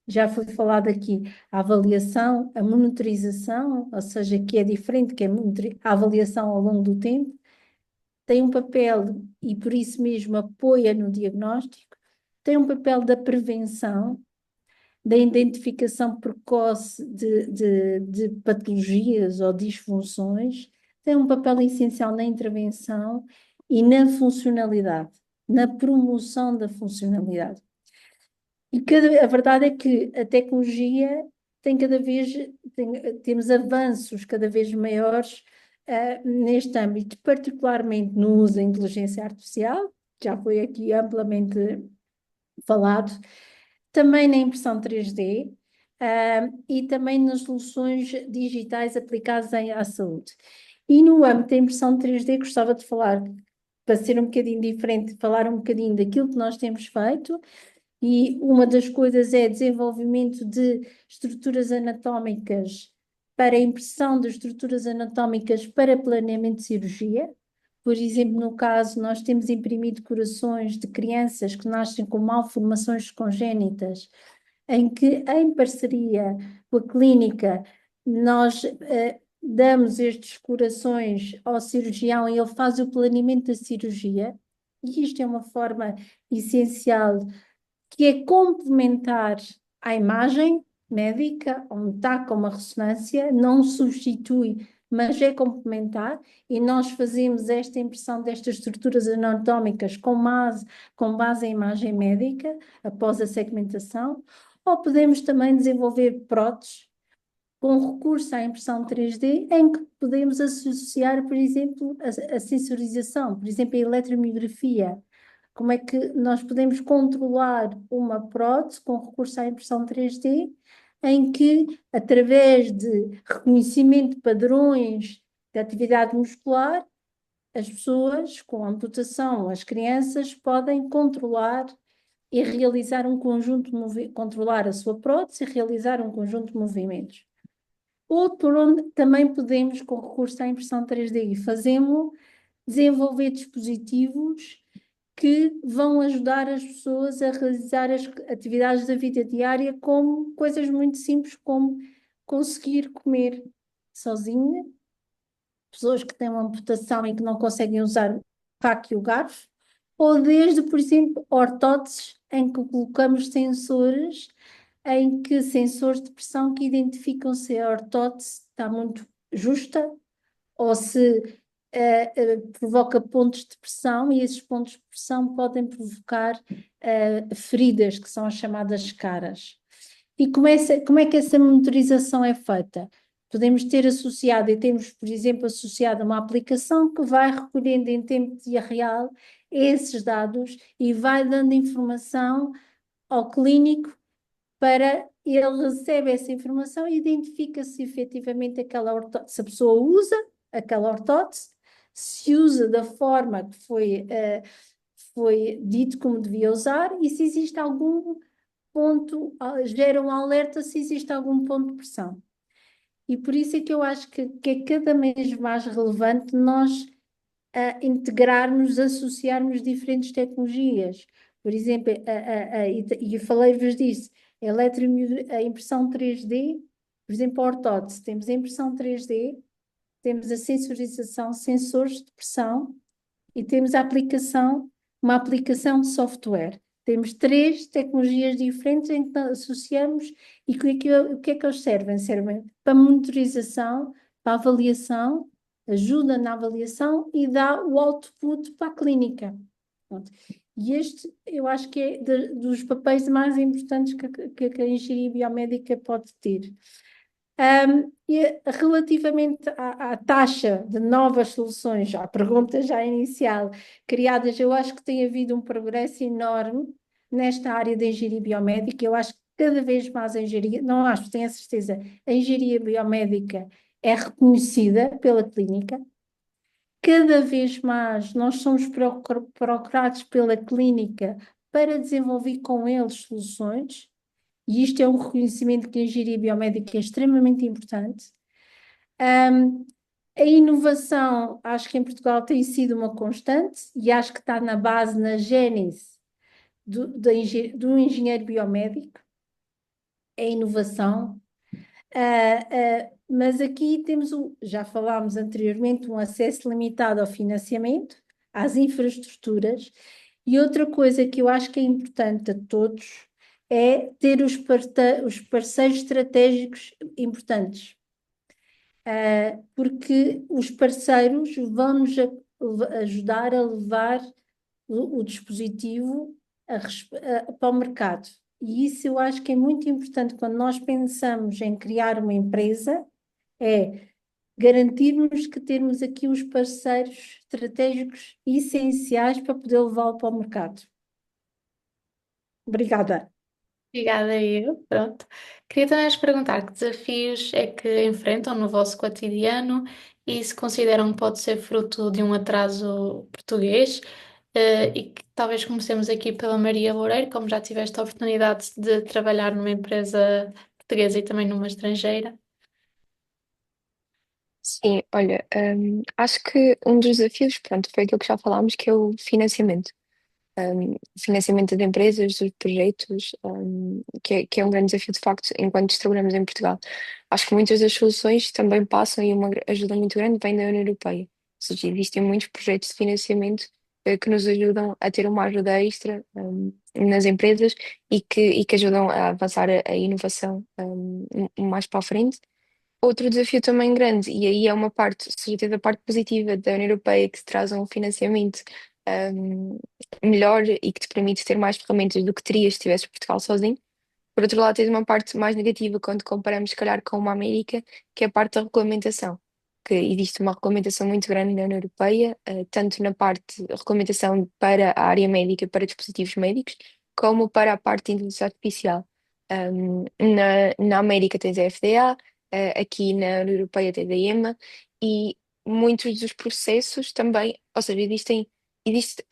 já foi falado aqui, a avaliação, a monitorização, ou seja, que é diferente, que é a avaliação ao longo do tempo, tem um papel, e por isso mesmo apoia no diagnóstico, tem um papel da prevenção, da identificação precoce de patologias ou disfunções, tem um papel essencial na intervenção e na funcionalidade, na promoção da funcionalidade. E a verdade é que a tecnologia tem temos avanços cada vez maiores neste âmbito, particularmente no uso da inteligência artificial, já foi aqui amplamente falado, também na impressão 3D, e também nas soluções digitais aplicadas à saúde. E no âmbito da impressão 3D, gostava de falar, para ser um bocadinho diferente, falar um bocadinho daquilo que nós temos feito, e uma das coisas é desenvolvimento de estruturas anatómicas para a impressão de estruturas anatómicas para planeamento de cirurgia. Por exemplo, no caso, nós temos imprimido corações de crianças que nascem com malformações congénitas, em que, em parceria com a clínica, nós damos estes corações ao cirurgião e ele faz o planeamento da cirurgia. E isto é uma forma essencial que é complementar à imagem médica, onde está com uma ressonância, não substitui, mas é complementar, e nós fazemos esta impressão destas estruturas anatómicas com base em imagem médica, após a segmentação, ou podemos também desenvolver próteses com recurso à impressão 3D, em que podemos associar, por exemplo, a sensorização, por exemplo, a eletromiografia. Como é que nós podemos controlar uma prótese com recurso à impressão 3D, em que, através de reconhecimento de padrões de atividade muscular, as pessoas com amputação, as crianças, podem controlar e realizar um conjunto de controlar a sua prótese e realizar um conjunto de movimentos. Ou por onde também podemos, com recurso à impressão 3D, e fazemos desenvolver dispositivos que vão ajudar as pessoas a realizar as atividades da vida diária, como coisas muito simples, como conseguir comer sozinha, pessoas que têm uma amputação e que não conseguem usar o faca e o garfo, ou desde, por exemplo, ortóteses, em que colocamos sensores de pressão que identificam se a ortótese está muito justa ou se provoca pontos de pressão, e esses pontos de pressão podem provocar feridas, que são as chamadas caras. E como é que essa monitorização é feita? Podemos ter associado, e temos, por exemplo, associado uma aplicação que vai recolhendo em tempo real esses dados e vai dando informação ao clínico, para ele recebe essa informação e identifica se efetivamente aquela ortótese, se a pessoa usa aquela ortótese, se usa da forma que foi dito como devia usar, e se existe algum ponto, gera um alerta se existe algum ponto de pressão. E por isso é que eu acho que é cada vez mais relevante nós integrarmos, associarmos diferentes tecnologias. Por exemplo, e eu falei-vos disso, a impressão 3D, por exemplo, a ortótese, temos a impressão 3D, temos a sensorização, sensores de pressão, e temos uma aplicação de software. Temos 3 tecnologias diferentes em que associamos, e o que é que eles servem? Servem para monitorização, para avaliação, ajuda na avaliação e dá o output para a clínica. Pronto. E este, eu acho que é dos papéis mais importantes que a engenharia biomédica pode ter. E relativamente à taxa de novas soluções, à pergunta já inicial, criadas, eu acho que tem havido um progresso enorme nesta área da engenharia biomédica. Eu acho que cada vez mais a engenharia, não acho, tenho a certeza, a engenharia biomédica é reconhecida pela clínica. Cada vez mais nós somos procurados pela clínica para desenvolver com eles soluções. E isto é um reconhecimento que a engenharia biomédica é extremamente importante. A inovação, acho que em Portugal tem sido uma constante e acho que está na base, na gênese do engenheiro biomédico, é a inovação. Mas aqui temos, já falámos anteriormente, um acesso limitado ao financiamento, às infraestruturas, e outra coisa que eu acho que é importante a todos é ter os parceiros estratégicos importantes, porque os parceiros vão-nos ajudar a levar o dispositivo para o mercado. E isso eu acho que é muito importante quando nós pensamos em criar uma empresa, é garantirmos que temos aqui os parceiros estratégicos essenciais para poder levá-lo para o mercado. Obrigada. Obrigada, eu. Pronto. Queria também vos perguntar que desafios é que enfrentam no vosso cotidiano e se consideram que pode ser fruto de um atraso português, e que talvez comecemos aqui pela Maria Loureiro, como já tiveste a oportunidade de trabalhar numa empresa portuguesa e também numa estrangeira. Sim, olha, acho que um dos desafios, pronto, foi aquilo que já falámos, que é o financiamento. Financiamento de empresas, dos projetos, que é um grande desafio de facto enquanto trabalhamos em Portugal. Acho que muitas das soluções também passam e uma ajuda muito grande vem da União Europeia. Ou seja, existem muitos projetos de financiamento que nos ajudam a ter uma ajuda extra nas empresas e que ajudam a avançar a inovação mais para a frente. Outro desafio também grande, e aí é uma parte, ou seja, tens a parte positiva da União Europeia que te traz um financiamento um, melhor e que te permite ter mais ferramentas do que terias se estivesse Portugal sozinho. Por outro lado, tens uma parte mais negativa quando comparamos, se calhar, com uma América, que é a parte da regulamentação. Que existe uma regulamentação muito grande na União Europeia, tanto na parte de regulamentação para a área médica, para dispositivos médicos, como para a parte de inteligência artificial. Na América tens a FDA, aqui na União Europeia tens a EMA, e muitos dos processos também, ou seja,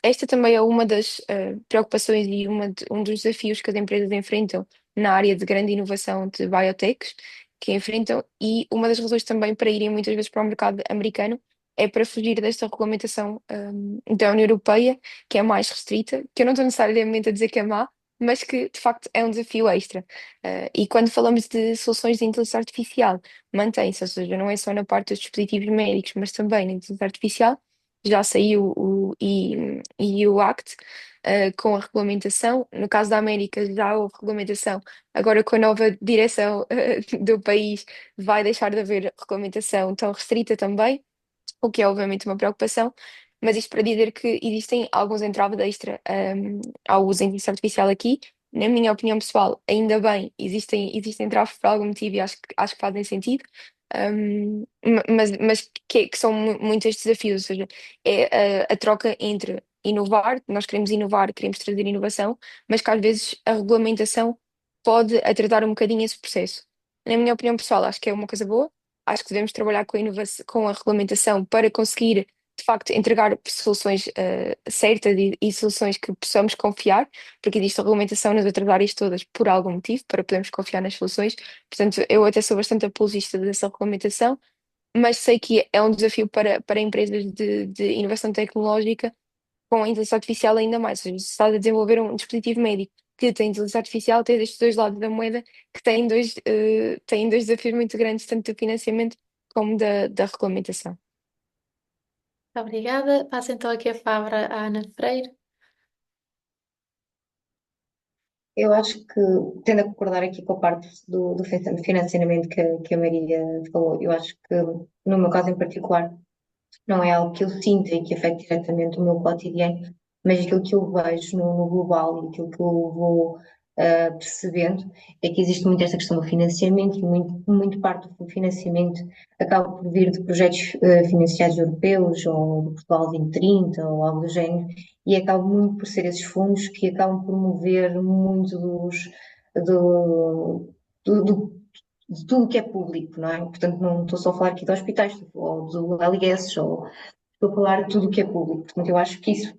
esta também é uma das preocupações e um dos desafios que as empresas enfrentam na área de grande inovação de biotechs que enfrentam, e uma das razões também para irem muitas vezes para o mercado americano é para fugir desta regulamentação da União Europeia, que é mais restrita, que eu não estou necessariamente a dizer que é má, mas que de facto é um desafio extra. E quando falamos de soluções de inteligência artificial, mantém-se, ou seja, não é só na parte dos dispositivos médicos, mas também na inteligência artificial. Já saiu o EU Act, com a regulamentação. No caso da América, já houve regulamentação. Agora, com a nova direção, do país, vai deixar de haver regulamentação tão restrita também, o que é obviamente uma preocupação. Mas isto para dizer que existem alguns entraves extra, ao uso da inteligência artificial aqui. Na minha opinião pessoal, ainda bem, existem entraves por algum motivo e acho que fazem sentido. Mas que são muitos desafios, ou seja, é a troca entre inovar, nós queremos inovar, queremos trazer inovação, mas que às vezes a regulamentação pode atrasar um bocadinho esse processo. Na minha opinião pessoal, acho que é uma coisa boa, acho que devemos trabalhar com a inovação, com a regulamentação para conseguir, de facto, entregar soluções certas e soluções que possamos confiar, porque existe a regulamentação nas outras áreas todas por algum motivo, para podermos confiar nas soluções. Portanto, eu até sou bastante apologista dessa regulamentação, mas sei que é um desafio para empresas de inovação tecnológica com a inteligência artificial ainda mais. Ou seja, se estás a desenvolver um dispositivo médico que tem inteligência artificial, tens estes dois lados da moeda que têm dois desafios muito grandes, tanto do financiamento como da regulamentação. Obrigada. Passo então aqui a palavra à Ana Freire. Eu acho que, tendo a concordar aqui com a parte do financiamento que a Maria falou, eu acho que, no meu caso em particular, não é algo que eu sinta e que afete diretamente o meu cotidiano, mas aquilo que eu vejo no global e aquilo que eu vou percebendo, é que existe muito esta questão do financiamento e muito parte do financiamento acaba por vir de projetos financiados europeus ou do Portugal 2030 ou algo do género, e acaba muito por ser esses fundos que acabam por mover muito do, do, de tudo que é público, não é? Portanto, não estou só a falar aqui de hospitais, ou do LIS, ou estou a falar de tudo o que é público. Portanto, eu acho que isso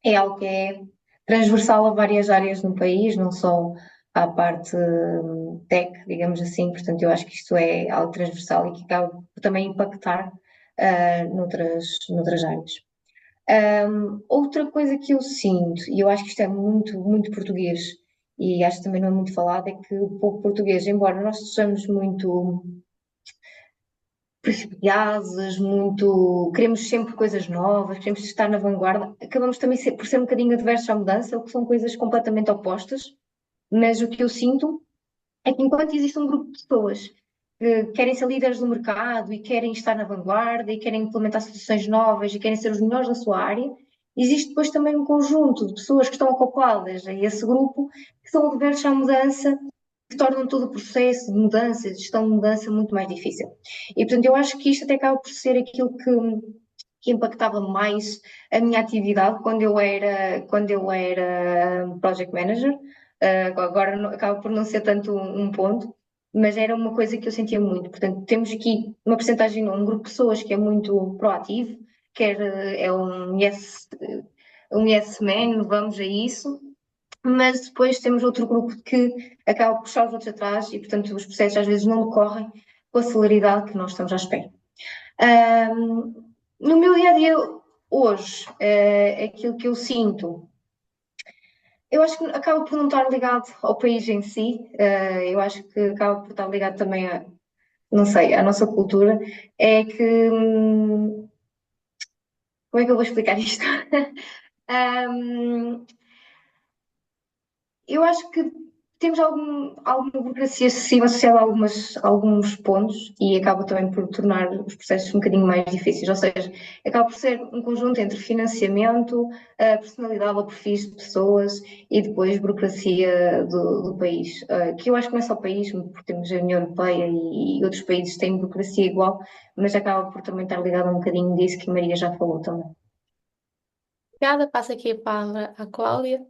é algo que é transversal a várias áreas no país, não só à parte tech, digamos assim. Portanto, eu acho que isto é algo transversal e que acaba por também impactar noutras áreas. Outra coisa que eu sinto, e eu acho que isto é muito português, e acho que também não é muito falado, é que o povo português, embora nós sejamos muito perspicazes, queremos sempre coisas novas, queremos estar na vanguarda, acabamos também por ser um bocadinho adversos à mudança, o que são coisas completamente opostas, mas o que eu sinto é que enquanto existe um grupo de pessoas que querem ser líderes do mercado e querem estar na vanguarda e querem implementar soluções novas e querem ser os melhores na sua área, existe depois também um conjunto de pessoas que estão acopladas a esse grupo que são adversos à mudança, que tornam todo o processo de mudança, de gestão de mudança muito mais difícil. E portanto eu acho que isto até acaba por ser aquilo que impactava mais a minha atividade quando eu era project manager. Agora acaba por não ser tanto um ponto, mas era uma coisa que eu sentia muito. Portanto, temos aqui uma percentagem, um grupo de pessoas que é muito proativo, quer é um yes man, vamos a isso, mas depois temos outro grupo que acaba por puxar os outros atrás e, portanto, os processos às vezes não decorrem com a celeridade que nós estamos à espera. No meu dia a dia, hoje, aquilo que eu sinto, eu acho que acaba por não estar ligado ao país em si, eu acho que acaba por estar ligado também a, não sei, à nossa cultura, é que, como é que eu vou explicar isto? Eu acho que temos alguma burocracia excessiva associada a alguns pontos e acaba também por tornar os processos um bocadinho mais difíceis. Ou seja, acaba por ser um conjunto entre financiamento, personalidade ou perfis de pessoas e depois burocracia do país. Que eu acho que não é só o país, porque temos a União Europeia e outros países têm burocracia igual, mas acaba por também estar ligado a um bocadinho disso que a Maria já falou também. Obrigada, passo aqui a palavra à Cláudia.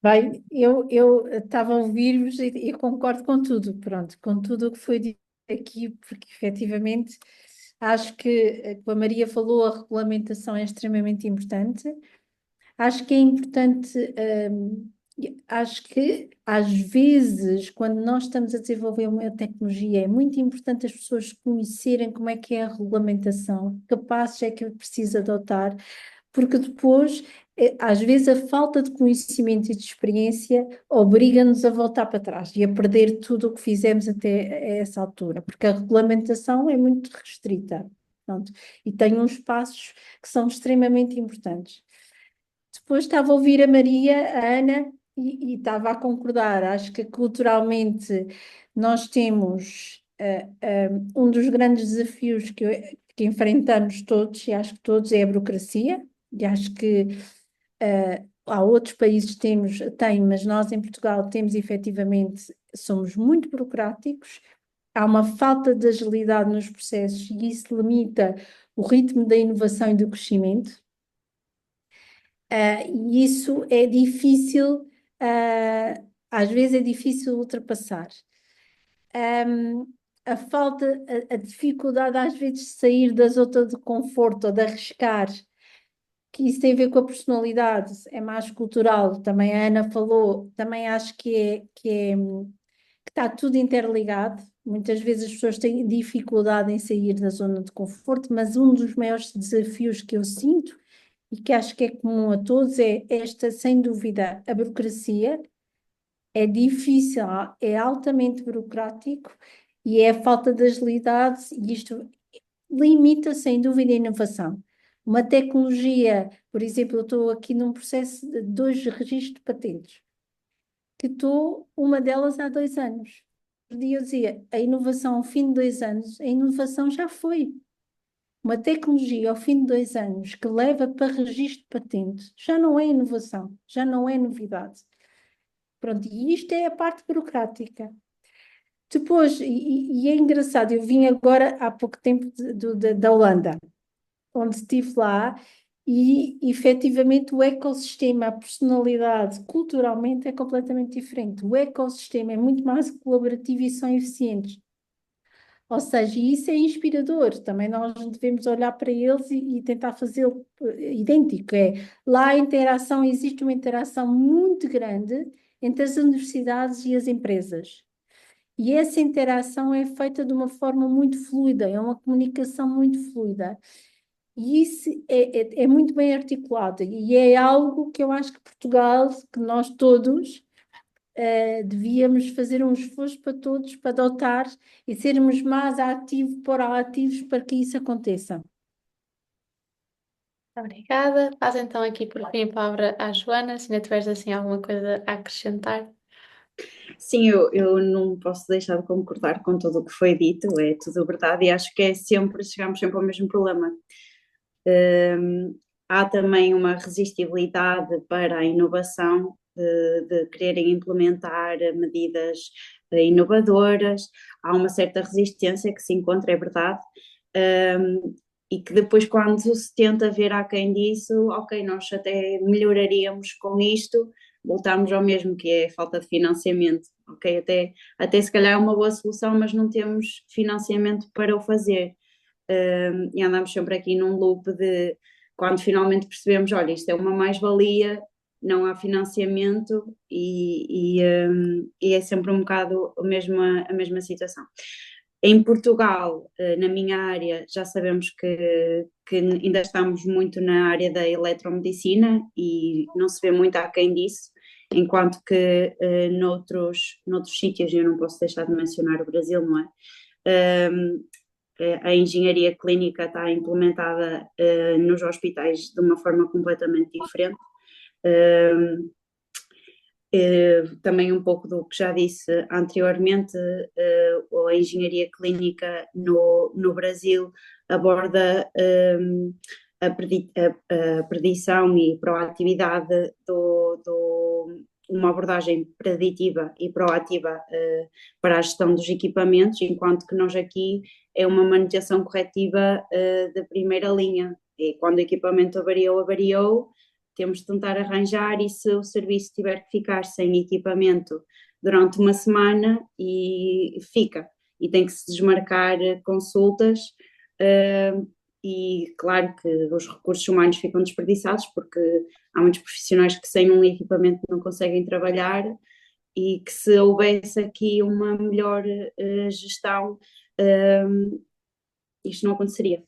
Bem, eu estava a ouvir-vos e concordo com tudo, pronto, com tudo o que foi dito aqui, porque efetivamente acho que, como a Maria falou, a regulamentação é extremamente importante. Acho que é importante, acho que às vezes, quando nós estamos a desenvolver uma tecnologia, é muito importante as pessoas conhecerem como é que é a regulamentação, que passos é que precisa adotar, porque depois, às vezes, a falta de conhecimento e de experiência obriga-nos a voltar para trás e a perder tudo o que fizemos até a essa altura, porque a regulamentação é muito restrita, pronto, e tem uns passos que são extremamente importantes. Depois estava a ouvir a Maria, a Ana, e estava a concordar. Acho que culturalmente nós temos um dos grandes desafios que enfrentamos todos, e acho que todos, é a burocracia, e acho que há outros países têm, mas nós em Portugal temos efetivamente, somos muito burocráticos, há uma falta de agilidade nos processos e isso limita o ritmo da inovação e do crescimento. E isso é difícil, às vezes é difícil ultrapassar. A falta, a dificuldade às vezes de sair da zona de conforto ou de arriscar, que isso tem a ver com a personalidade, é mais cultural, também a Ana falou, também acho que está tudo interligado. Muitas vezes as pessoas têm dificuldade em sair da zona de conforto, mas um dos maiores desafios que eu sinto e que acho que é comum a todos é esta, sem dúvida, a burocracia. É difícil, é altamente burocrático e é a falta de agilidade e isto limita, sem dúvida, a inovação. Uma tecnologia, por exemplo, eu estou aqui num processo de 2 registros de patentes, que estou uma delas há 2 anos. Um dia eu dizia, a inovação ao fim de 2 anos, a inovação já foi. Uma tecnologia ao fim de 2 anos que leva para registro de patente já não é inovação, já não é novidade. Pronto, e isto é a parte burocrática. Depois, e é engraçado, eu vim agora há pouco tempo da Holanda, onde estive lá, e efetivamente o ecossistema, a personalidade, culturalmente é completamente diferente. O ecossistema é muito mais colaborativo e são eficientes. Ou seja, e isso é inspirador. Também nós devemos olhar para eles e tentar fazê-lo idêntico. Lá a interação, existe uma interação muito grande entre as universidades e as empresas. E essa interação é feita de uma forma muito fluida, é uma comunicação muito fluida. E isso é muito bem articulado. E é algo que eu acho que Portugal, que nós todos devíamos fazer um esforço para todos, para adotar e sermos mais ativos, proativos para que isso aconteça. Obrigada. Passo então aqui por fim a palavra à Joana, se ainda tiveres assim alguma coisa a acrescentar. Sim, eu não posso deixar de concordar com tudo o que foi dito, é tudo verdade, e acho que chegamos sempre ao mesmo problema. Há também uma resistibilidade para a inovação, de quererem implementar medidas inovadoras, há uma certa resistência que se encontra, é verdade, e que depois, quando se tenta ver aquém disso, ok, nós até melhoraríamos com isto, voltamos ao mesmo, que é a falta de financiamento, ok? Até se calhar é uma boa solução, mas não temos financiamento para o fazer. E andamos sempre aqui num loop de quando finalmente percebemos, olha, isto é uma mais-valia, não há financiamento e é sempre um bocado a mesma situação. Em Portugal, na minha área, já sabemos que ainda estamos muito na área da eletromedicina e não se vê muito aquém disso, enquanto que noutros sítios, eu não posso deixar de mencionar o Brasil, não é? A engenharia clínica está implementada nos hospitais de uma forma completamente diferente. Também um pouco do que já disse anteriormente, a engenharia clínica no Brasil aborda a predição e proatividade uma abordagem preditiva e proativa para a gestão dos equipamentos, enquanto que nós aqui é uma manutenção corretiva da primeira linha. E quando o equipamento avariou, temos de tentar arranjar, e se o serviço tiver que ficar sem equipamento durante uma semana, e fica, e tem que se desmarcar consultas, e claro que os recursos humanos ficam desperdiçados, porque há muitos profissionais que sem um equipamento não conseguem trabalhar, e que se houvesse aqui uma melhor gestão, isto não aconteceria.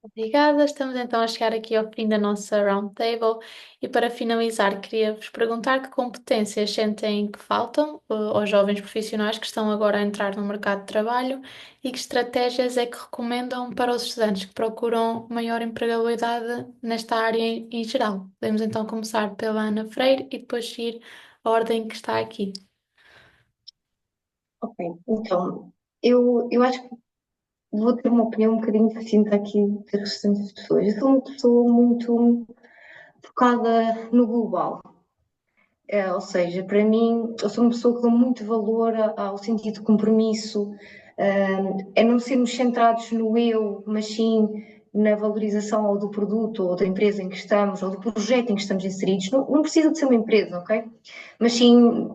Obrigada. Estamos então a chegar aqui ao fim da nossa roundtable e para finalizar queria-vos perguntar que competências sentem que faltam aos jovens profissionais que estão agora a entrar no mercado de trabalho e que estratégias é que recomendam para os estudantes que procuram maior empregabilidade nesta área em geral. Podemos então começar pela Ana Freire e depois seguir a ordem que está aqui. Ok, então, eu acho que vou ter uma opinião um bocadinho distinta aqui das restantes pessoas. Eu sou uma pessoa muito focada no global. Ou seja, para mim, eu sou uma pessoa que dá muito valor ao sentido de compromisso, a não sermos centrados no eu, mas sim na valorização ou do produto ou da empresa em que estamos ou do projeto em que estamos inseridos. Não precisa de ser uma empresa, ok? Mas sim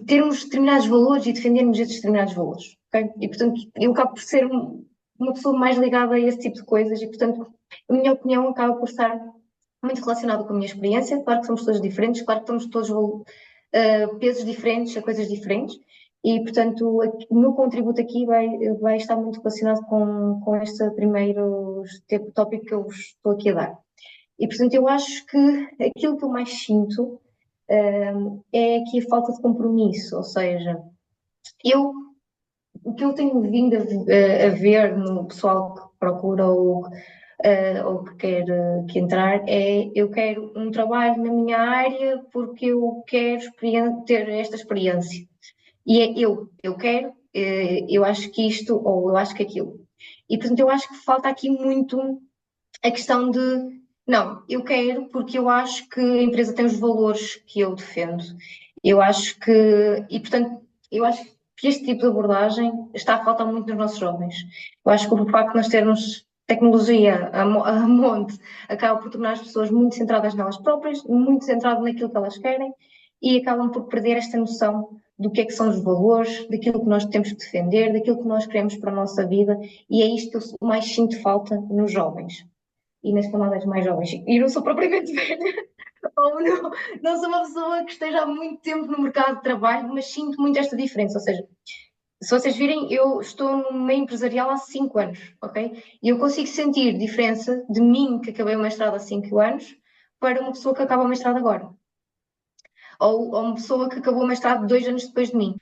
termos determinados valores e defendermos esses determinados valores, ok? E, portanto, eu acabo por ser uma pessoa mais ligada a esse tipo de coisas e, portanto, a minha opinião acaba por estar muito relacionado com a minha experiência. Claro que somos todos diferentes, claro que estamos todos pesos diferentes, a coisas diferentes, e portanto o meu contributo aqui vai estar muito relacionado com este primeiro tópico que eu vos estou aqui a dar. E portanto eu acho que aquilo que eu mais sinto é aqui a falta de compromisso, ou seja, o que eu tenho vindo a ver no pessoal que procura ou que quer que entrar eu quero um trabalho na minha área porque eu quero ter esta experiência. E é eu quero, eu acho que isto ou eu acho que aquilo. E portanto eu acho que falta aqui muito a questão de Não, eu quero porque eu acho que a empresa tem os valores que eu defendo. Eu acho que, e portanto, eu acho que este tipo de abordagem está a faltar muito nos nossos jovens. Eu acho que o facto de nós termos tecnologia a monte acaba por tornar as pessoas muito centradas nelas próprias, muito centradas naquilo que elas querem e acabam por perder esta noção do que é que são os valores, daquilo que nós temos que defender, daquilo que nós queremos para a nossa vida, e é isto que eu mais sinto falta nos jovens e nas camadas mais jovens. E não sou propriamente velha, ou não sou uma pessoa que esteja há muito tempo no mercado de trabalho, mas sinto muito esta diferença. Ou seja, se vocês virem, eu estou no meio empresarial há 5 anos, ok? E eu consigo sentir diferença de mim, que acabei o mestrado há 5 anos, para uma pessoa que acaba o mestrado agora. Ou uma pessoa que acabou o mestrado 2 anos depois de mim.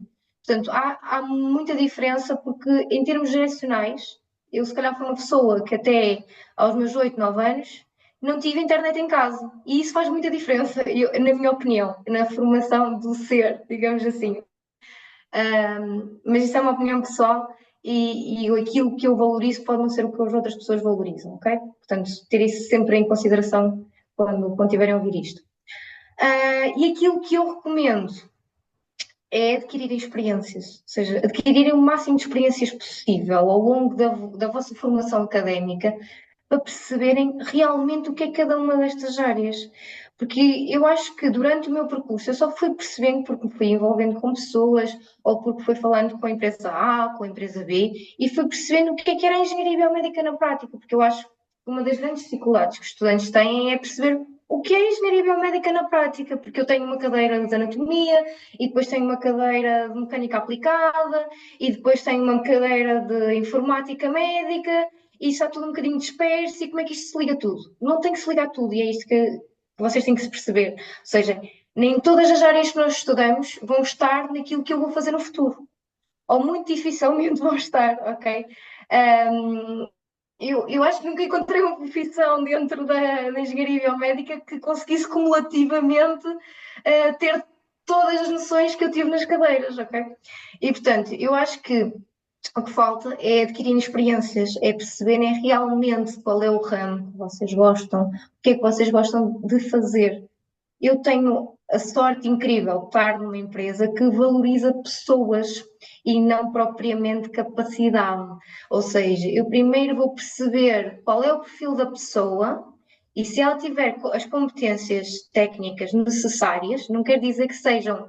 Portanto, há muita diferença porque, em termos geracionais, eu se calhar fui uma pessoa que até aos meus 8, 9 anos não tive internet em casa. E isso faz muita diferença, na minha opinião, na formação do ser, digamos assim. Mas isso é uma opinião pessoal e aquilo que eu valorizo pode não ser o que as outras pessoas valorizam, ok? Portanto, ter isso sempre em consideração quando tiverem a ouvir isto. E aquilo que eu recomendo é adquirirem experiências, ou seja, adquirirem o máximo de experiências possível ao longo da vossa formação académica para perceberem realmente o que é cada uma destas áreas. Porque eu acho que durante o meu percurso eu só fui percebendo porque me fui envolvendo com pessoas ou porque fui falando com a empresa A, com a empresa B e fui percebendo o que era a engenharia biomédica na prática, porque eu acho que uma das grandes dificuldades que os estudantes têm é perceber o que é engenharia biomédica na prática, porque eu tenho uma cadeira de anatomia e depois tenho uma cadeira de mecânica aplicada e depois tenho uma cadeira de informática médica e está tudo um bocadinho disperso e como é que isto se liga tudo? Não tem que se ligar tudo e é isto que vocês têm que se perceber. Ou seja, nem todas as áreas que nós estudamos vão estar naquilo que eu vou fazer no futuro. Ou muito dificilmente vão estar, ok? Um, eu acho que nunca encontrei uma profissão dentro da engenharia biomédica que conseguisse cumulativamente ter todas as noções que eu tive nas cadeiras, ok? E portanto, eu acho que o que falta é adquirir experiências, é perceberem realmente qual é o ramo que vocês gostam, o que é que vocês gostam de fazer. Eu tenho a sorte incrível de estar numa empresa que valoriza pessoas e não propriamente capacidade. Ou seja, eu primeiro vou perceber qual é o perfil da pessoa e se ela tiver as competências técnicas necessárias, não quer dizer que estejam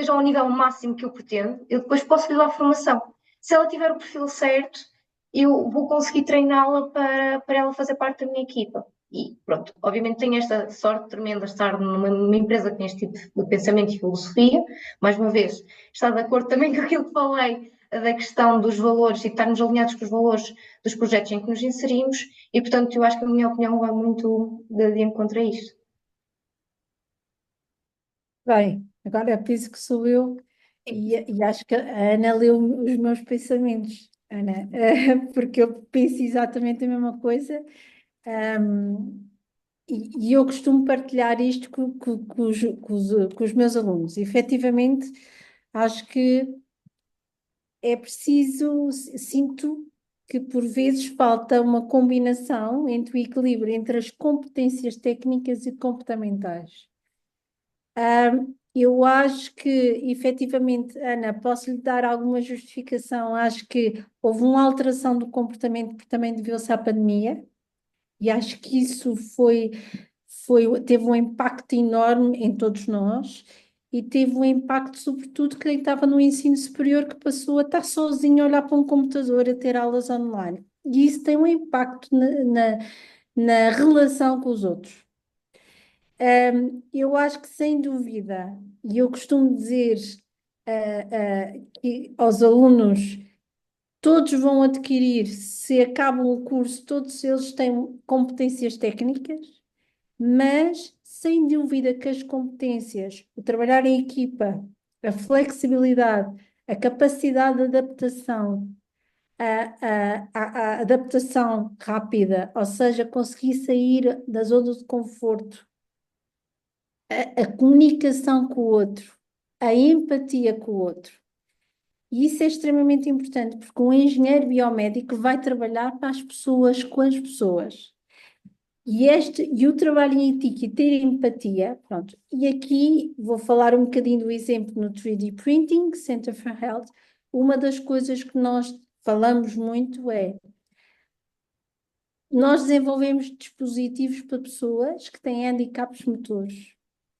ao nível máximo que eu pretendo, eu depois posso lhe dar formação. Se ela tiver o perfil certo, eu vou conseguir treiná-la para ela fazer parte da minha equipa. E pronto, obviamente tenho esta sorte tremenda de estar numa empresa que tem este tipo de pensamento e filosofia. Mais uma vez, está de acordo também com aquilo que falei da questão dos valores e de estarmos alinhados com os valores dos projetos em que nos inserimos. E portanto, eu acho que a minha opinião vai muito de encontro a isto. Bem, agora é preciso que sou eu e acho que a Ana leu os meus pensamentos, Ana, porque eu penso exatamente a mesma coisa, e eu costumo partilhar isto com os meus alunos. Efetivamente, acho que é preciso, sinto que por vezes falta uma combinação entre o equilíbrio entre as competências técnicas e comportamentais. Eu acho que, efetivamente, Ana, posso lhe dar alguma justificação. Acho que houve uma alteração do comportamento porque também deveu-se à pandemia, e acho que isso teve um impacto enorme em todos nós, e teve um impacto, sobretudo, quem estava no ensino superior, que passou a estar sozinho a olhar para um computador, a ter aulas online. E isso tem um impacto na relação com os outros. Eu acho que, sem dúvida, e eu costumo dizer que aos alunos, todos vão adquirir, se acabam o curso, todos eles têm competências técnicas, mas sem dúvida que as competências, o trabalhar em equipa, a flexibilidade, a capacidade de adaptação, a adaptação rápida, ou seja, conseguir sair da zona de conforto, a comunicação com o outro, a empatia com o outro. E isso é extremamente importante, porque um engenheiro biomédico vai trabalhar para as pessoas, com as pessoas. E o trabalho em equipe e ter empatia, pronto. E aqui vou falar um bocadinho do exemplo no 3D Printing, Center for Health. Uma das coisas que nós falamos muito é, nós desenvolvemos dispositivos para pessoas que têm handicaps motores.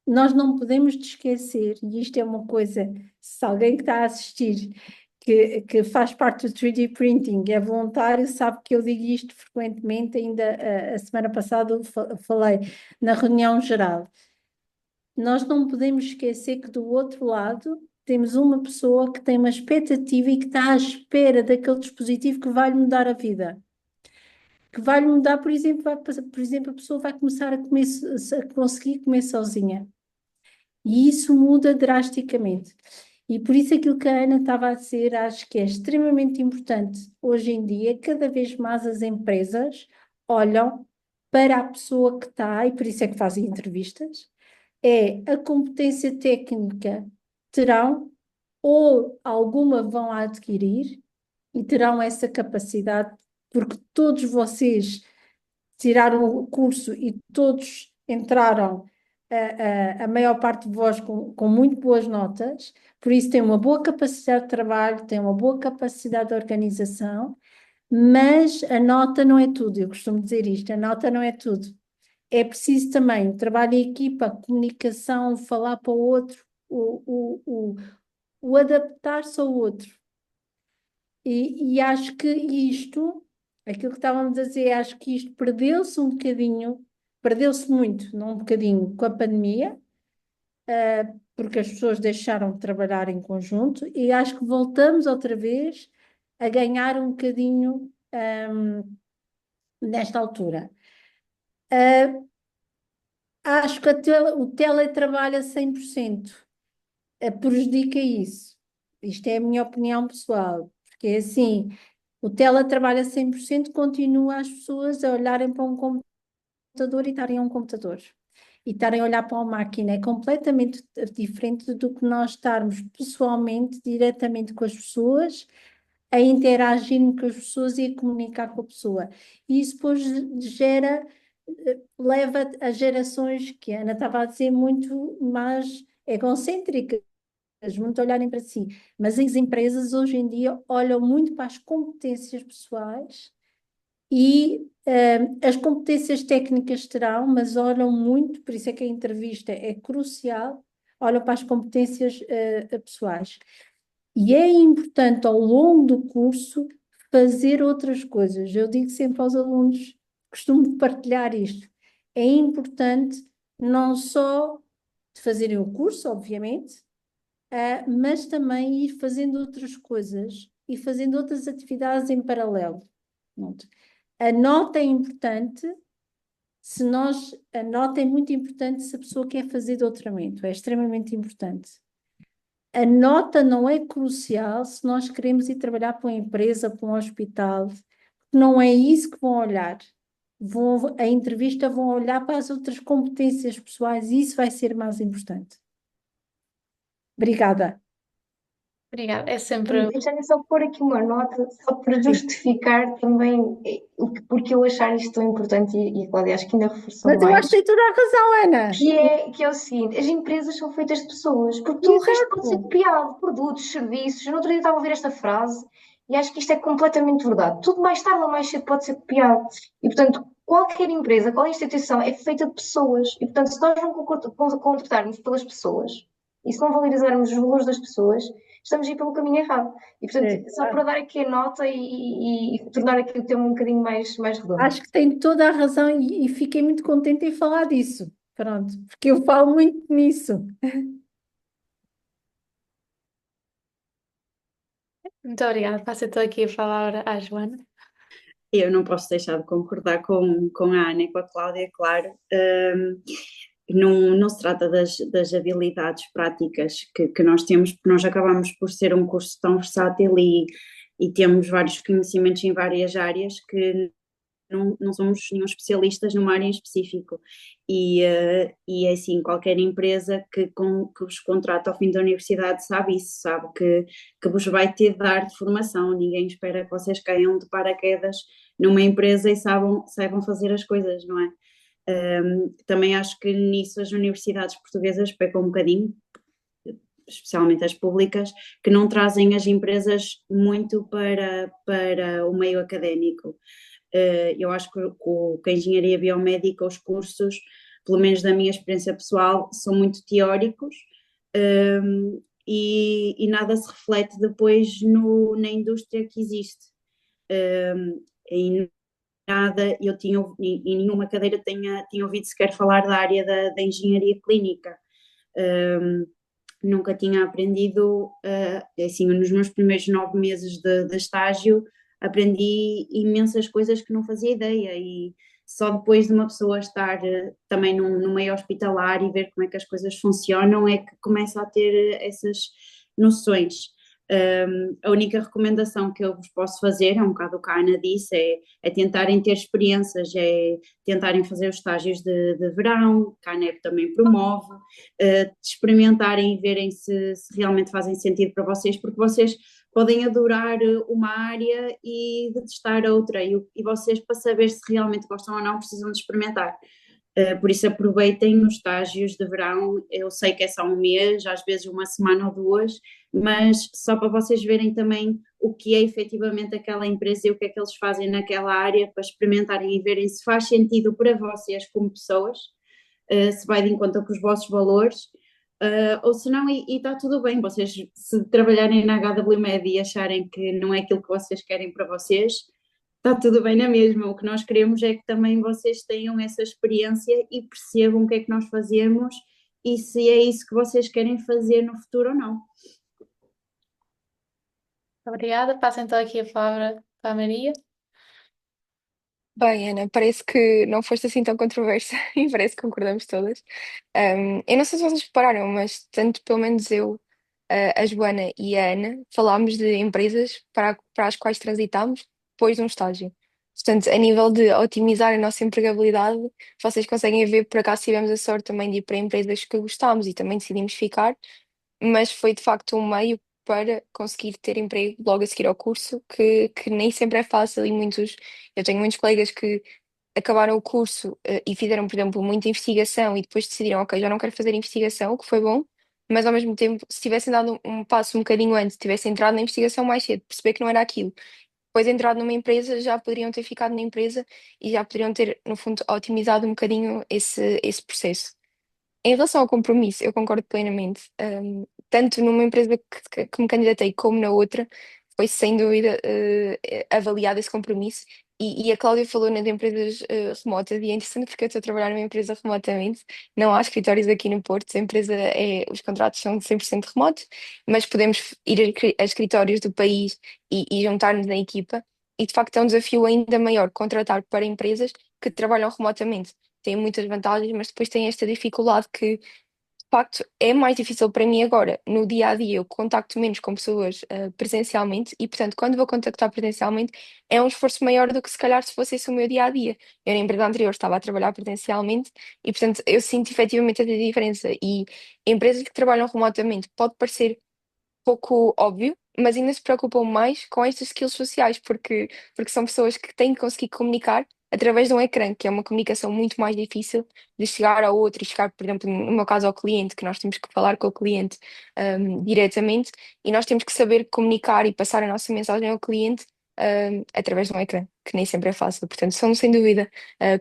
Nós não podemos esquecer, e isto é uma coisa, se alguém que está a assistir, que faz parte do 3D Printing, é voluntário, sabe que eu digo isto frequentemente, ainda a semana passada eu falei na reunião geral. Nós não podemos esquecer que do outro lado temos uma pessoa que tem uma expectativa e que está à espera daquele dispositivo que vai lhe mudar a vida. Que vai lhe mudar, por exemplo, a pessoa vai começar a conseguir comer sozinha. E isso muda drasticamente. E por isso aquilo que a Ana estava a dizer, acho que é extremamente importante. Hoje em dia, cada vez mais as empresas olham para a pessoa que está, e por isso é que fazem entrevistas, é a competência técnica terão, ou alguma vão adquirir, e terão essa capacidade, porque todos vocês tiraram o curso e todos entraram, a maior parte de vós com muito boas notas, por isso têm uma boa capacidade de trabalho, têm uma boa capacidade de organização, mas a nota não é tudo, eu costumo dizer isto, a nota não é tudo. É preciso também trabalho em equipa, comunicação, falar para o outro, o adaptar-se ao outro. E acho que isto, aquilo que estávamos a dizer, acho que isto perdeu-se um bocadinho, perdeu-se muito, não um bocadinho, com a pandemia, porque as pessoas deixaram de trabalhar em conjunto e acho que voltamos outra vez a ganhar um bocadinho, nesta altura. Acho que o teletrabalho a 100% prejudica isso. Isto é a minha opinião pessoal, porque é assim, o teletrabalho a 100% continua as pessoas a olharem para um computador e estarem a um computador. E estarem a olhar para uma máquina é completamente diferente do que nós estarmos pessoalmente, diretamente com as pessoas, a interagir com as pessoas e a comunicar com a pessoa. E isso depois leva a gerações que a Ana estava a dizer muito mais egocêntricas, muito olharem para si. Mas as empresas hoje em dia olham muito para as competências pessoais e as competências técnicas terão, mas olham muito, por isso é que a entrevista é crucial, olham para as competências pessoais. E é importante ao longo do curso fazer outras coisas. Eu digo sempre aos alunos, costumo partilhar isto. É importante não só de fazerem o curso, obviamente, mas também ir fazendo outras coisas e fazendo outras atividades em paralelo. Pronto. A nota é importante, a nota é muito importante se a pessoa quer fazer doutoramento, é extremamente importante. A nota não é crucial se nós queremos ir trabalhar para uma empresa, para um hospital, não é isso que vão olhar. A entrevista vão olhar para as outras competências pessoais e isso vai ser mais importante. Obrigada. Obrigada. É sempre. Deixa-me só pôr aqui uma nota, só para justificar também porque eu achar isto tão importante e Cláudia, acho que ainda reforçou Mas eu mais. acho que tem toda a razão, Ana. Que é o seguinte, as empresas são feitas de pessoas, porque tudo o resto pode ser copiado, produtos, serviços. No outro dia estava a ouvir esta frase e acho que isto é completamente verdade. Tudo mais tarde ou mais cedo pode ser copiado. E, portanto, qualquer empresa, qualquer instituição é feita de pessoas. E, portanto, se nós não contratarmos pelas pessoas e se não valorizarmos os valores das pessoas, estamos a ir pelo caminho errado. E, portanto, só para dar aqui a nota e tornar aqui o tema um bocadinho mais redondo. Acho que tem toda a razão e fiquei muito contente em falar disso. Pronto, porque eu falo muito nisso. Muito obrigada. Passo então aqui a palavra à Joana. Eu não posso deixar de concordar com a Ana e com a Cláudia, claro. Não se trata das habilidades práticas que nós temos, porque nós acabamos por ser um curso tão versátil e temos vários conhecimentos em várias áreas que não somos nenhum especialistas numa área em específico. E é assim, qualquer empresa que vos contrata ao fim da universidade sabe isso, sabe que vos vai ter de dar de formação. Ninguém espera que vocês caiam de paraquedas numa empresa e saibam fazer as coisas, não é? Também acho que nisso as universidades portuguesas pecam um bocadinho, especialmente as públicas, que não trazem as empresas muito para o meio académico. Eu acho que a engenharia biomédica, os cursos, pelo menos da minha experiência pessoal, são muito teóricos, e nada se reflete depois na indústria que existe. Em nada, eu tinha, em nenhuma cadeira tinha ouvido sequer falar da área da engenharia clínica. Nunca tinha aprendido, assim, nos meus primeiros 9 meses de estágio, aprendi imensas coisas que não fazia ideia, e só depois de uma pessoa estar também no meio hospitalar e ver como é que as coisas funcionam é que começa a ter essas noções. A única recomendação que eu vos posso fazer, é um bocado o que a Ana disse, é tentarem ter experiências, é tentarem fazer os estágios de verão, que a ANEP também promove, de experimentarem e verem se realmente fazem sentido para vocês, porque vocês podem adorar uma área e detestar outra, e vocês, para saber se realmente gostam ou não, precisam de experimentar. Por isso aproveitem os estágios de verão, eu sei que é só um mês, às vezes uma semana ou duas, mas só para vocês verem também o que é efetivamente aquela empresa e o que é que eles fazem naquela área, para experimentarem e verem se faz sentido para vocês como pessoas, se vai de encontro com os vossos valores, ou se não, e está tudo bem, vocês se trabalharem na HWMed e acharem que não é aquilo que vocês querem para vocês, está tudo bem na mesma. O que nós queremos é que também vocês tenham essa experiência e percebam o que é que nós fazemos e se é isso que vocês querem fazer no futuro ou não. Obrigada. Passo então aqui a palavra para a Maria. Bem, Ana, parece que não foste assim tão controversa e parece que concordamos todas. Eu não sei se vocês repararam, mas tanto pelo menos eu, a Joana e a Ana falámos de empresas para as quais transitámos depois de um estágio. Portanto, a nível de otimizar a nossa empregabilidade, vocês conseguem ver, por acaso tivemos a sorte também de ir para empresas que gostámos e também decidimos ficar, mas foi de facto um meio para conseguir ter emprego logo a seguir ao curso, que nem sempre é fácil e eu tenho muitos colegas que acabaram o curso e fizeram, por exemplo, muita investigação e depois decidiram, ok, já não quero fazer investigação, o que foi bom, mas ao mesmo tempo, se tivessem dado um passo um bocadinho antes, tivessem entrado na investigação mais cedo, perceber que não era aquilo, depois entrado numa empresa, já poderiam ter ficado na empresa e já poderiam ter, no fundo, otimizado um bocadinho esse processo. Em relação ao compromisso, eu concordo plenamente. Tanto numa empresa que me candidatei como na outra, foi sem dúvida avaliado esse compromisso. E a Cláudia falou nas empresas remotas, e é interessante porque eu estou a trabalhar numa empresa remotamente, não há escritórios aqui no Porto, os contratos são 100% remotos, mas podemos ir a escritórios do país e juntar-nos na equipa. E de facto é um desafio ainda maior contratar para empresas que trabalham remotamente, tem muitas vantagens, mas depois tem esta dificuldade que, de facto, é mais difícil para mim agora. No dia a dia, eu contacto menos com pessoas presencialmente e, portanto, quando vou contactar presencialmente, é um esforço maior do que se calhar se fosse esse o meu dia a dia. Eu, na empresa anterior, estava a trabalhar presencialmente e, portanto, eu sinto efetivamente essa diferença. E empresas que trabalham remotamente pode parecer pouco óbvio, mas ainda se preocupam mais com estas skills sociais, porque são pessoas que têm que conseguir comunicar através de um ecrã, que é uma comunicação muito mais difícil de chegar ao outro e chegar, por exemplo, no meu caso, ao cliente, que nós temos que falar com o cliente diretamente e nós temos que saber comunicar e passar a nossa mensagem ao cliente através de um ecrã, que nem sempre é fácil. Portanto, são sem dúvida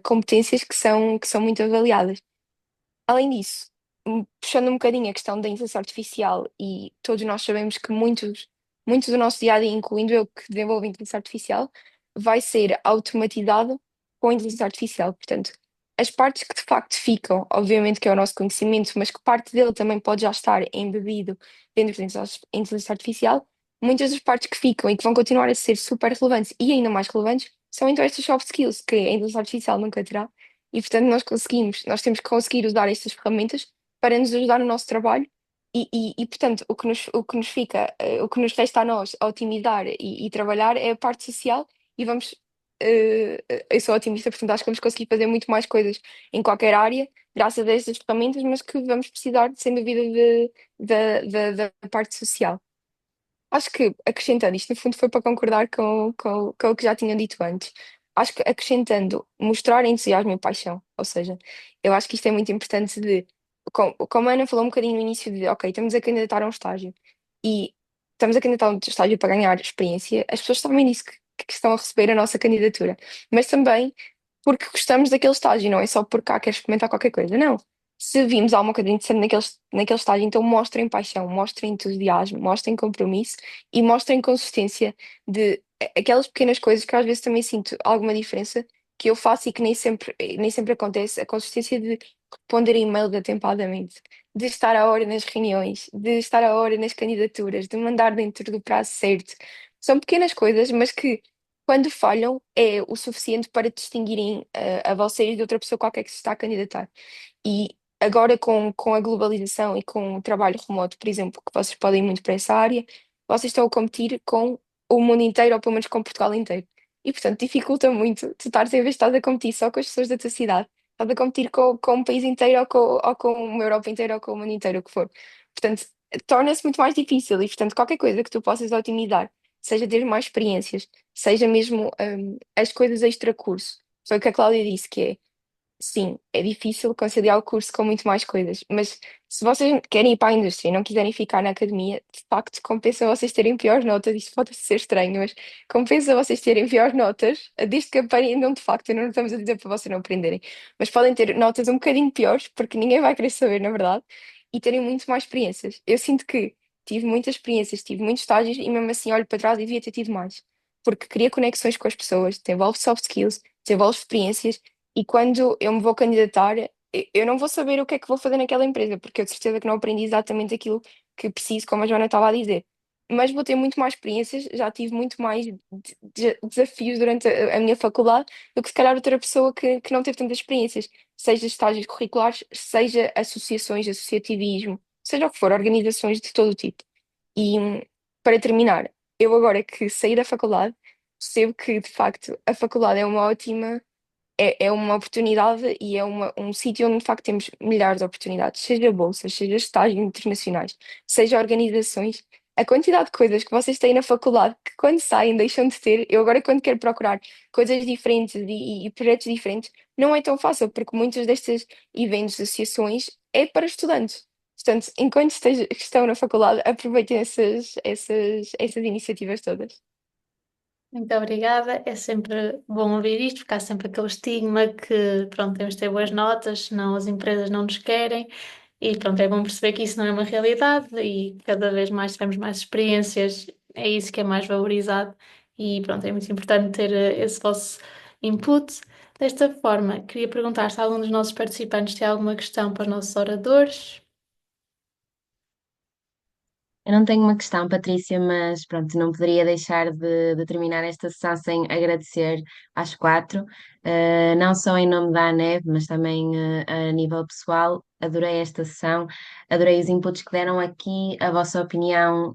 competências que são muito avaliadas. Além disso, puxando um bocadinho a questão da inteligência artificial, e todos nós sabemos que muitos do nosso dia a dia, incluindo eu que desenvolvo inteligência artificial, vai ser automatizado com a inteligência artificial. Portanto, as partes que de facto ficam, obviamente que é o nosso conhecimento, mas que parte dele também pode já estar embebido dentro da inteligência artificial, muitas das partes que ficam e que vão continuar a ser super relevantes e ainda mais relevantes são então estas soft skills que a inteligência artificial nunca terá. E portanto nós temos que conseguir usar estas ferramentas para nos ajudar no nosso trabalho portanto o que nos fica, o que nos resta a nós a otimizar e trabalhar é a parte social e eu sou otimista, portanto acho que vamos conseguir fazer muito mais coisas em qualquer área graças a estas ferramentas, mas que vamos precisar, sem dúvida, da parte social. Acho que, acrescentando isto, no fundo foi para concordar com o que já tinha dito antes. acho que acrescentando, mostrar entusiasmo e paixão. Ou seja, eu acho que isto é muito importante de, como a Ana falou um bocadinho no início de, ok, estamos a candidatar a um estágio e estamos a candidatar a um estágio para ganhar experiência, as pessoas sabem disso que estão a receber a nossa candidatura, mas também porque gostamos daquele estágio, não é só porque queres experimentar qualquer coisa, não. Se vimos alguma coisa interessante naquele estágio, então mostrem paixão, mostrem entusiasmo, mostrem compromisso e mostrem consistência de aquelas pequenas coisas que às vezes também sinto alguma diferença que eu faço e que nem sempre acontece, a consistência de responder e-mails atempadamente, de estar à hora nas reuniões, de estar à hora nas candidaturas, de mandar dentro do prazo certo. São pequenas coisas, mas que quando falham é o suficiente para distinguirem a vocês de outra pessoa qualquer que se está a candidatar. E agora com a globalização e com o trabalho remoto, por exemplo, que vocês podem ir muito para essa área, vocês estão a competir com o mundo inteiro, ou pelo menos com Portugal inteiro. E, portanto, dificulta muito tu estares, em vez de estás a competir só com as pessoas da tua cidade, estás a competir com um país inteiro ou com uma Europa inteira ou com o mundo inteiro, o que for. Portanto, torna-se muito mais difícil e, portanto, qualquer coisa que tu possas otimizar, seja ter mais experiências, seja mesmo as coisas extra-curso. Foi o que a Cláudia disse, que é sim, é difícil conciliar o curso com muito mais coisas, mas se vocês querem ir para a indústria e não quiserem ficar na academia, de facto compensa vocês terem piores notas, isto pode ser estranho, mas compensa vocês terem piores notas, desde que aprendam de facto, não estamos a dizer para vocês não aprenderem, mas podem ter notas um bocadinho piores, porque ninguém vai querer saber, na verdade, e terem muito mais experiências. Eu sinto que tive muitas experiências, tive muitos estágios e mesmo assim olho para trás e devia ter tido mais, porque cria conexões com as pessoas, desenvolve soft skills, desenvolve experiências e quando eu me vou candidatar, eu não vou saber o que é que vou fazer naquela empresa, porque eu de certeza que não aprendi exatamente aquilo que preciso, como a Joana estava a dizer. Mas vou ter muito mais experiências, já tive muito mais desafios durante a minha faculdade do que se calhar outra pessoa que não teve tantas experiências, seja estágios curriculares, seja associações, associativismo, seja o que for, organizações de todo o tipo. E para terminar, eu agora que saí da faculdade, percebo que de facto a faculdade é uma ótima é uma oportunidade e é um sítio onde de facto temos milhares de oportunidades, seja bolsas, seja estágios internacionais, seja organizações. A quantidade de coisas que vocês têm na faculdade que quando saem deixam de ter, eu agora quando quero procurar coisas diferentes e projetos diferentes, não é tão fácil, porque muitos destes eventos, associações, é para estudantes. Portanto, enquanto estão na faculdade, aproveitem essas iniciativas todas. Muito obrigada. É sempre bom ouvir isto, porque há sempre aquele estigma que, pronto, temos de ter boas notas, senão as empresas não nos querem. E pronto, é bom perceber que isso não é uma realidade e cada vez mais tivemos mais experiências, é isso que é mais valorizado. E pronto, é muito importante ter esse vosso input. Desta forma, queria perguntar se algum dos nossos participantes tem alguma questão para os nossos oradores. Eu não tenho uma questão, Patrícia, mas pronto, não poderia deixar de terminar esta sessão sem agradecer às quatro, não só em nome da ANEB, mas também a nível pessoal. Adorei esta sessão, adorei os inputs que deram aqui, a vossa opinião,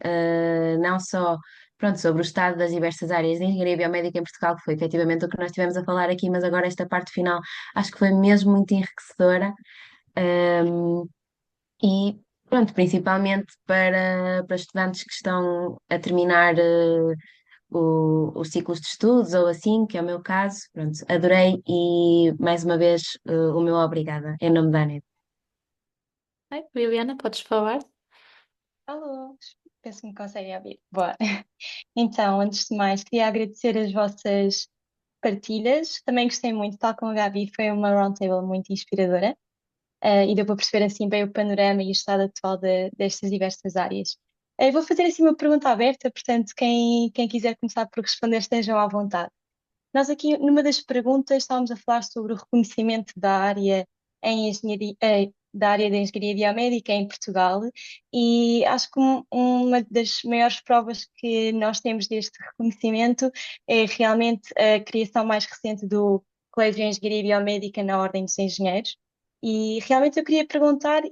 não só pronto, sobre o estado das diversas áreas de engenharia biomédica em Portugal, que foi efetivamente o que nós estivemos a falar aqui, mas agora esta parte final acho que foi mesmo muito enriquecedora. E pronto, principalmente para estudantes que estão a terminar os ciclos de estudos ou assim, que é o meu caso, pronto, adorei e mais uma vez o meu obrigada, em nome da ANET. Ai, Liliana, podes falar? Alô, penso que me conseguem ouvir. Boa. Então, antes de mais, queria agradecer as vossas partilhas. Também gostei muito, tal como a Gabi, foi uma roundtable muito inspiradora, e deu para perceber assim bem o panorama e o estado atual destas diversas áreas. Vou fazer assim uma pergunta aberta, portanto, quem quiser começar por responder, estejam à vontade. Nós aqui, numa das perguntas, estávamos a falar sobre o reconhecimento da área em engenharia, da área da engenharia biomédica em Portugal, e acho que uma das maiores provas que nós temos deste reconhecimento é realmente a criação mais recente do Colégio de Engenharia Biomédica na Ordem dos Engenheiros. E realmente eu queria perguntar,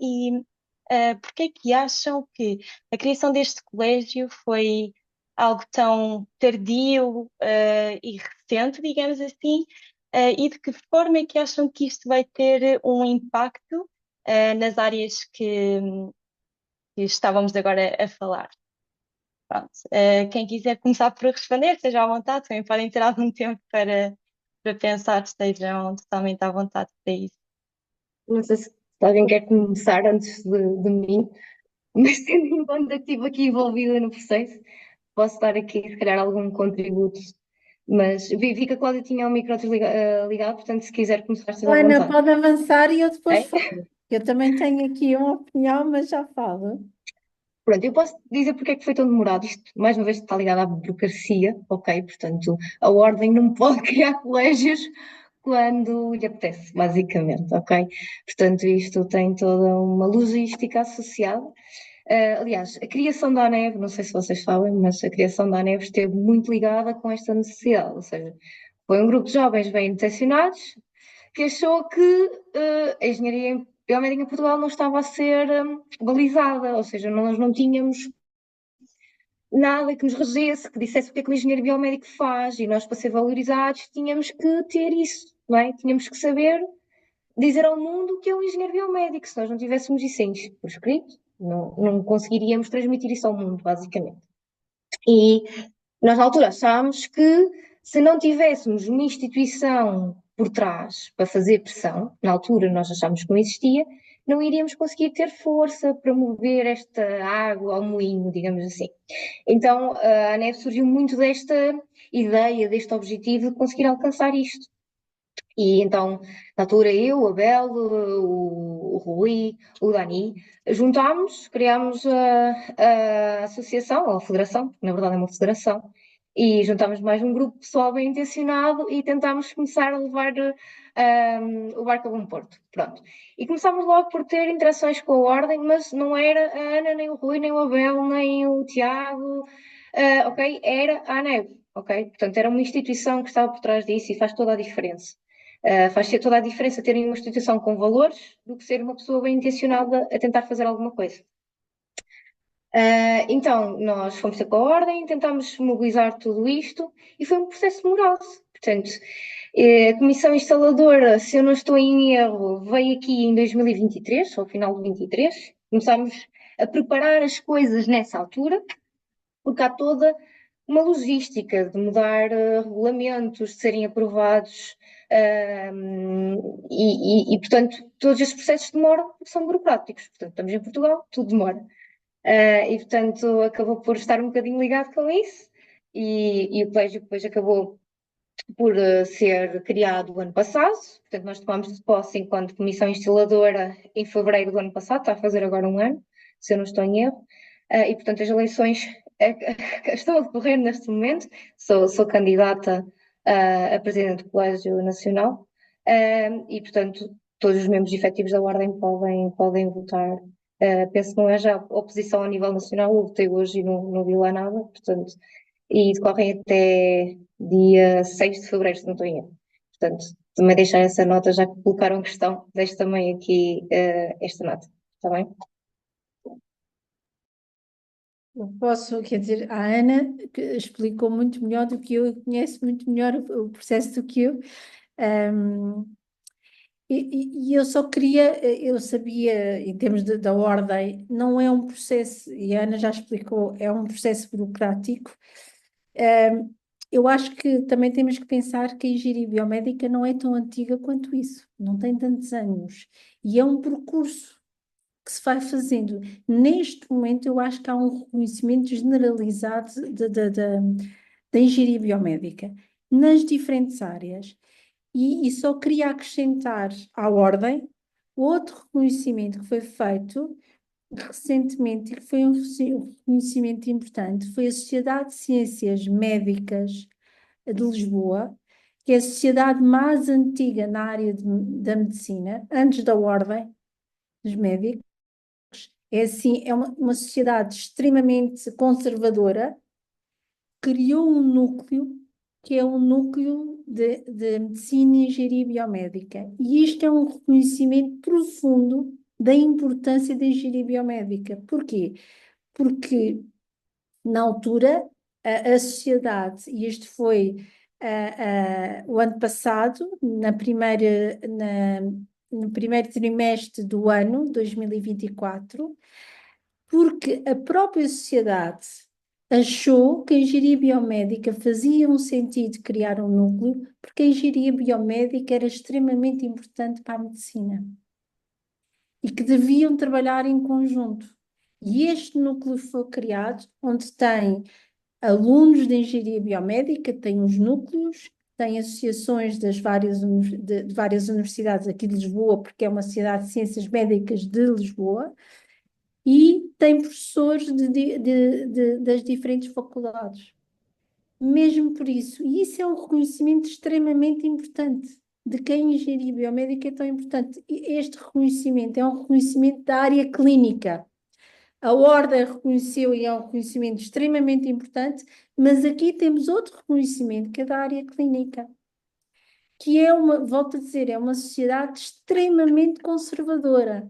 porque é que acham que a criação deste colégio foi algo tão tardio, e recente, digamos assim, e de que forma é que acham que isto vai ter um impacto, nas áreas que estávamos agora a falar? Pronto. Quem quiser começar por responder, esteja à vontade, também podem ter algum tempo para pensar, estejam totalmente à vontade para isso. Não sei se alguém quer começar antes de mim, mas tendo em conta que estive aqui envolvida no processo, posso dar aqui, se calhar, algum contributo. Mas vi que a Cláudia tinha o micro ligado, portanto, se quiser começar, esteja à Ana, vontade. pode avançar e eu depois É? falo. Eu também tenho aqui uma opinião, mas já falo. Pronto, eu posso dizer porque é que foi tão demorado. Isto, mais uma vez, está ligado à burocracia, ok? Portanto, a Ordem não pode criar colégios quando lhe apetece, basicamente, ok? Portanto, isto tem toda uma logística associada. Aliás, a criação da ANEV, não sei se vocês sabem, mas a criação da ANEV esteve muito ligada com esta necessidade, ou seja, foi um grupo de jovens bem intencionados que achou que a engenharia biomédica em Portugal não estava a ser balizada, ou seja, nós não tínhamos nada que nos regesse, que dissesse o que é que o engenheiro biomédico faz, e nós, para ser valorizados, tínhamos que ter isso, não é? Tínhamos que saber dizer ao mundo o que é um engenheiro biomédico. Se nós não tivéssemos isso por escrito, não conseguiríamos transmitir isso ao mundo, basicamente. E nós, na altura, achámos que se não tivéssemos uma instituição por trás para fazer pressão, na altura nós achámos que não existia, não iríamos conseguir ter força para mover esta água ao moinho, digamos assim. Então, a ANEV surgiu muito desta ideia, deste objetivo de conseguir alcançar isto. E então, na altura, eu, a Bel, o Rui, o Dani, juntámos, criámos a associação, ou a federação, porque na verdade é uma federação, e juntámos mais um grupo de pessoal bem intencionado e tentámos começar a levar o barco a bom porto. Pronto. E começámos logo por ter interações com a Ordem, mas não era a Ana, nem o Rui, nem o Abel, nem o Tiago, ok? Era a ANEB, ok? Portanto, era uma instituição que estava por trás disso e faz toda a diferença. Faz toda a diferença terem uma instituição com valores do que ser uma pessoa bem intencionada a tentar fazer alguma coisa. Então, nós fomos ter com a Ordem, tentámos mobilizar tudo isto e foi um processo demorado. Portanto, a Comissão Instaladora, se eu não estou em erro, veio aqui em 2023, ao final de 2023. Começámos a preparar as coisas nessa altura, porque há toda uma logística de mudar regulamentos, de serem aprovados, portanto, todos estes processos demoram, porque são burocráticos. Portanto, estamos em Portugal, tudo demora. Portanto, acabou por estar um bocadinho ligado com isso, e o colégio depois acabou por ser criado o ano passado. Portanto, nós tomámos de posse enquanto comissão instaladora em fevereiro do ano passado, está a fazer agora um ano, se eu não estou em erro. E, portanto, as eleições estão a decorrer neste momento. Sou candidata a presidente do Colégio Nacional e, portanto, todos os membros efetivos da Ordem podem votar. Penso que não é já oposição a nível nacional, eu votei hoje e não vi lá nada, portanto, e decorrem até dia 6 de fevereiro, se não estou em erro. Portanto, também deixar essa nota, já que colocaram questão, deixo também aqui esta nota, está bem? Eu posso, quer dizer, a Ana que explicou muito melhor do que eu, conhece muito melhor o processo do que eu. E eu só queria, eu sabia, em termos da ordem, não é um processo, e a Ana já explicou, é um processo burocrático. Eu acho que também temos que pensar que a engenharia biomédica não é tão antiga quanto isso, não tem tantos anos, e é um percurso que se vai fazendo. Neste momento, eu acho que há um reconhecimento generalizado da engenharia biomédica nas diferentes áreas. E só queria acrescentar à ordem outro reconhecimento que foi feito recentemente e que foi um reconhecimento importante, foi a Sociedade de Ciências Médicas de Lisboa, que é a sociedade mais antiga na área da medicina, antes da ordem dos médicos. É assim, é uma sociedade extremamente conservadora, criou um núcleo que é um núcleo de medicina e engenharia biomédica. E isto é um reconhecimento profundo da importância da engenharia biomédica. Porquê? Porque, na altura, a sociedade, e isto foi o ano passado, no primeiro trimestre do ano 2024, porque a própria sociedade achou que a engenharia biomédica fazia um sentido criar um núcleo, porque a engenharia biomédica era extremamente importante para a medicina e que deviam trabalhar em conjunto. E este núcleo foi criado, onde tem alunos de engenharia biomédica, tem os núcleos, tem associações de várias universidades aqui de Lisboa, porque é uma cidade de ciências médicas de Lisboa, e tem professores das diferentes faculdades. Mesmo por isso, e isso é um reconhecimento extremamente importante de que a engenharia biomédica é tão importante. E este reconhecimento é um reconhecimento da área clínica. A Ordem reconheceu e é um reconhecimento extremamente importante, mas aqui temos outro reconhecimento que é da área clínica, que é volto a dizer, é uma sociedade extremamente conservadora.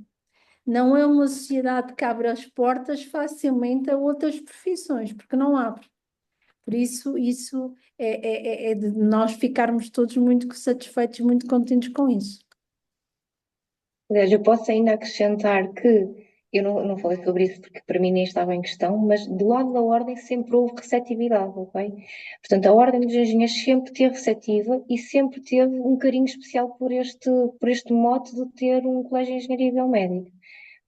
Não é uma sociedade que abre as portas facilmente a outras profissões, porque não abre. Por isso é de nós ficarmos todos muito satisfeitos, muito contentes com isso. Aliás, eu posso ainda acrescentar que eu não falei sobre isso porque para mim nem estava em questão, mas do lado da Ordem sempre houve receptividade, ok? Portanto, a Ordem dos Engenheiros sempre teve receptiva e sempre teve um carinho especial por este mote de ter um colégio de engenharia biomédica.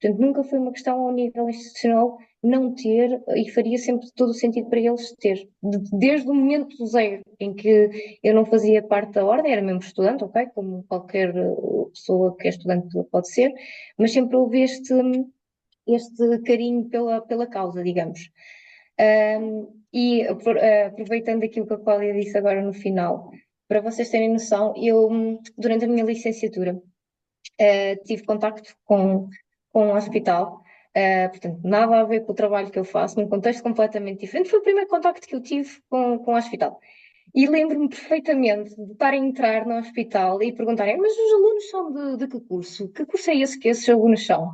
Portanto, nunca foi uma questão ao nível institucional não ter, e faria sempre todo o sentido para eles ter. Desde o momento zero em que eu não fazia parte da ordem, era mesmo estudante, ok? Como qualquer pessoa que é estudante pode ser, mas sempre houve este carinho pela causa, digamos. Aproveitando aquilo que a Cláudia disse agora no final, para vocês terem noção, eu, durante a minha licenciatura, tive contacto com um hospital, portanto, nada a ver com o trabalho que eu faço, num contexto completamente diferente. Foi o primeiro contacto que eu tive com o hospital. E lembro-me perfeitamente de estar a entrar no hospital e perguntarem: mas os alunos são de que curso? Que curso é esse que esses alunos são?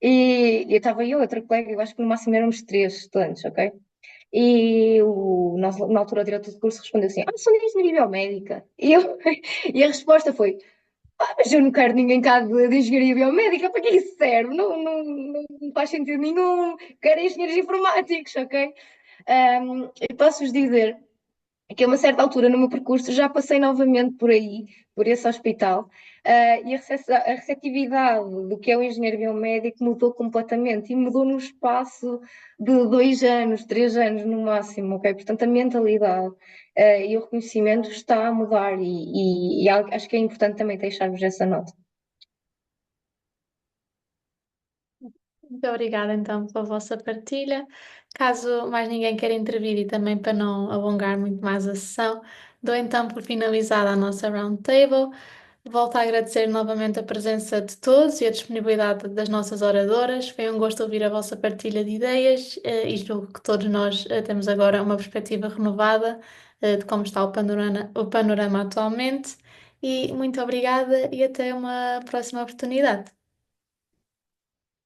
E estava eu, outra colega, eu acho que no máximo éramos 3 estudantes, ok? E na altura o diretor de curso respondeu assim: sou de engenharia biomédica. E a resposta foi: mas eu não quero ninguém cá de engenharia biomédica, para que isso serve? Não faz sentido nenhum. Quero engenheiros informáticos, ok? Eu posso-vos dizer que a uma certa altura no meu percurso já passei novamente por aí, por esse hospital, e a receptividade do que é o engenheiro biomédico mudou completamente e mudou no espaço de 2 anos, 3 anos no máximo, ok? Portanto, a mentalidade e o reconhecimento está a mudar e acho que é importante também deixar-vos essa nota. Muito obrigada então pela vossa partilha. Caso mais ninguém queira intervir e também para não alongar muito mais a sessão, dou então por finalizada a nossa roundtable. Volto a agradecer novamente a presença de todos e a disponibilidade das nossas oradoras. Foi um gosto ouvir a vossa partilha de ideias e julgo que todos nós temos agora uma perspectiva renovada de como está o panorama atualmente. E muito obrigada e até uma próxima oportunidade.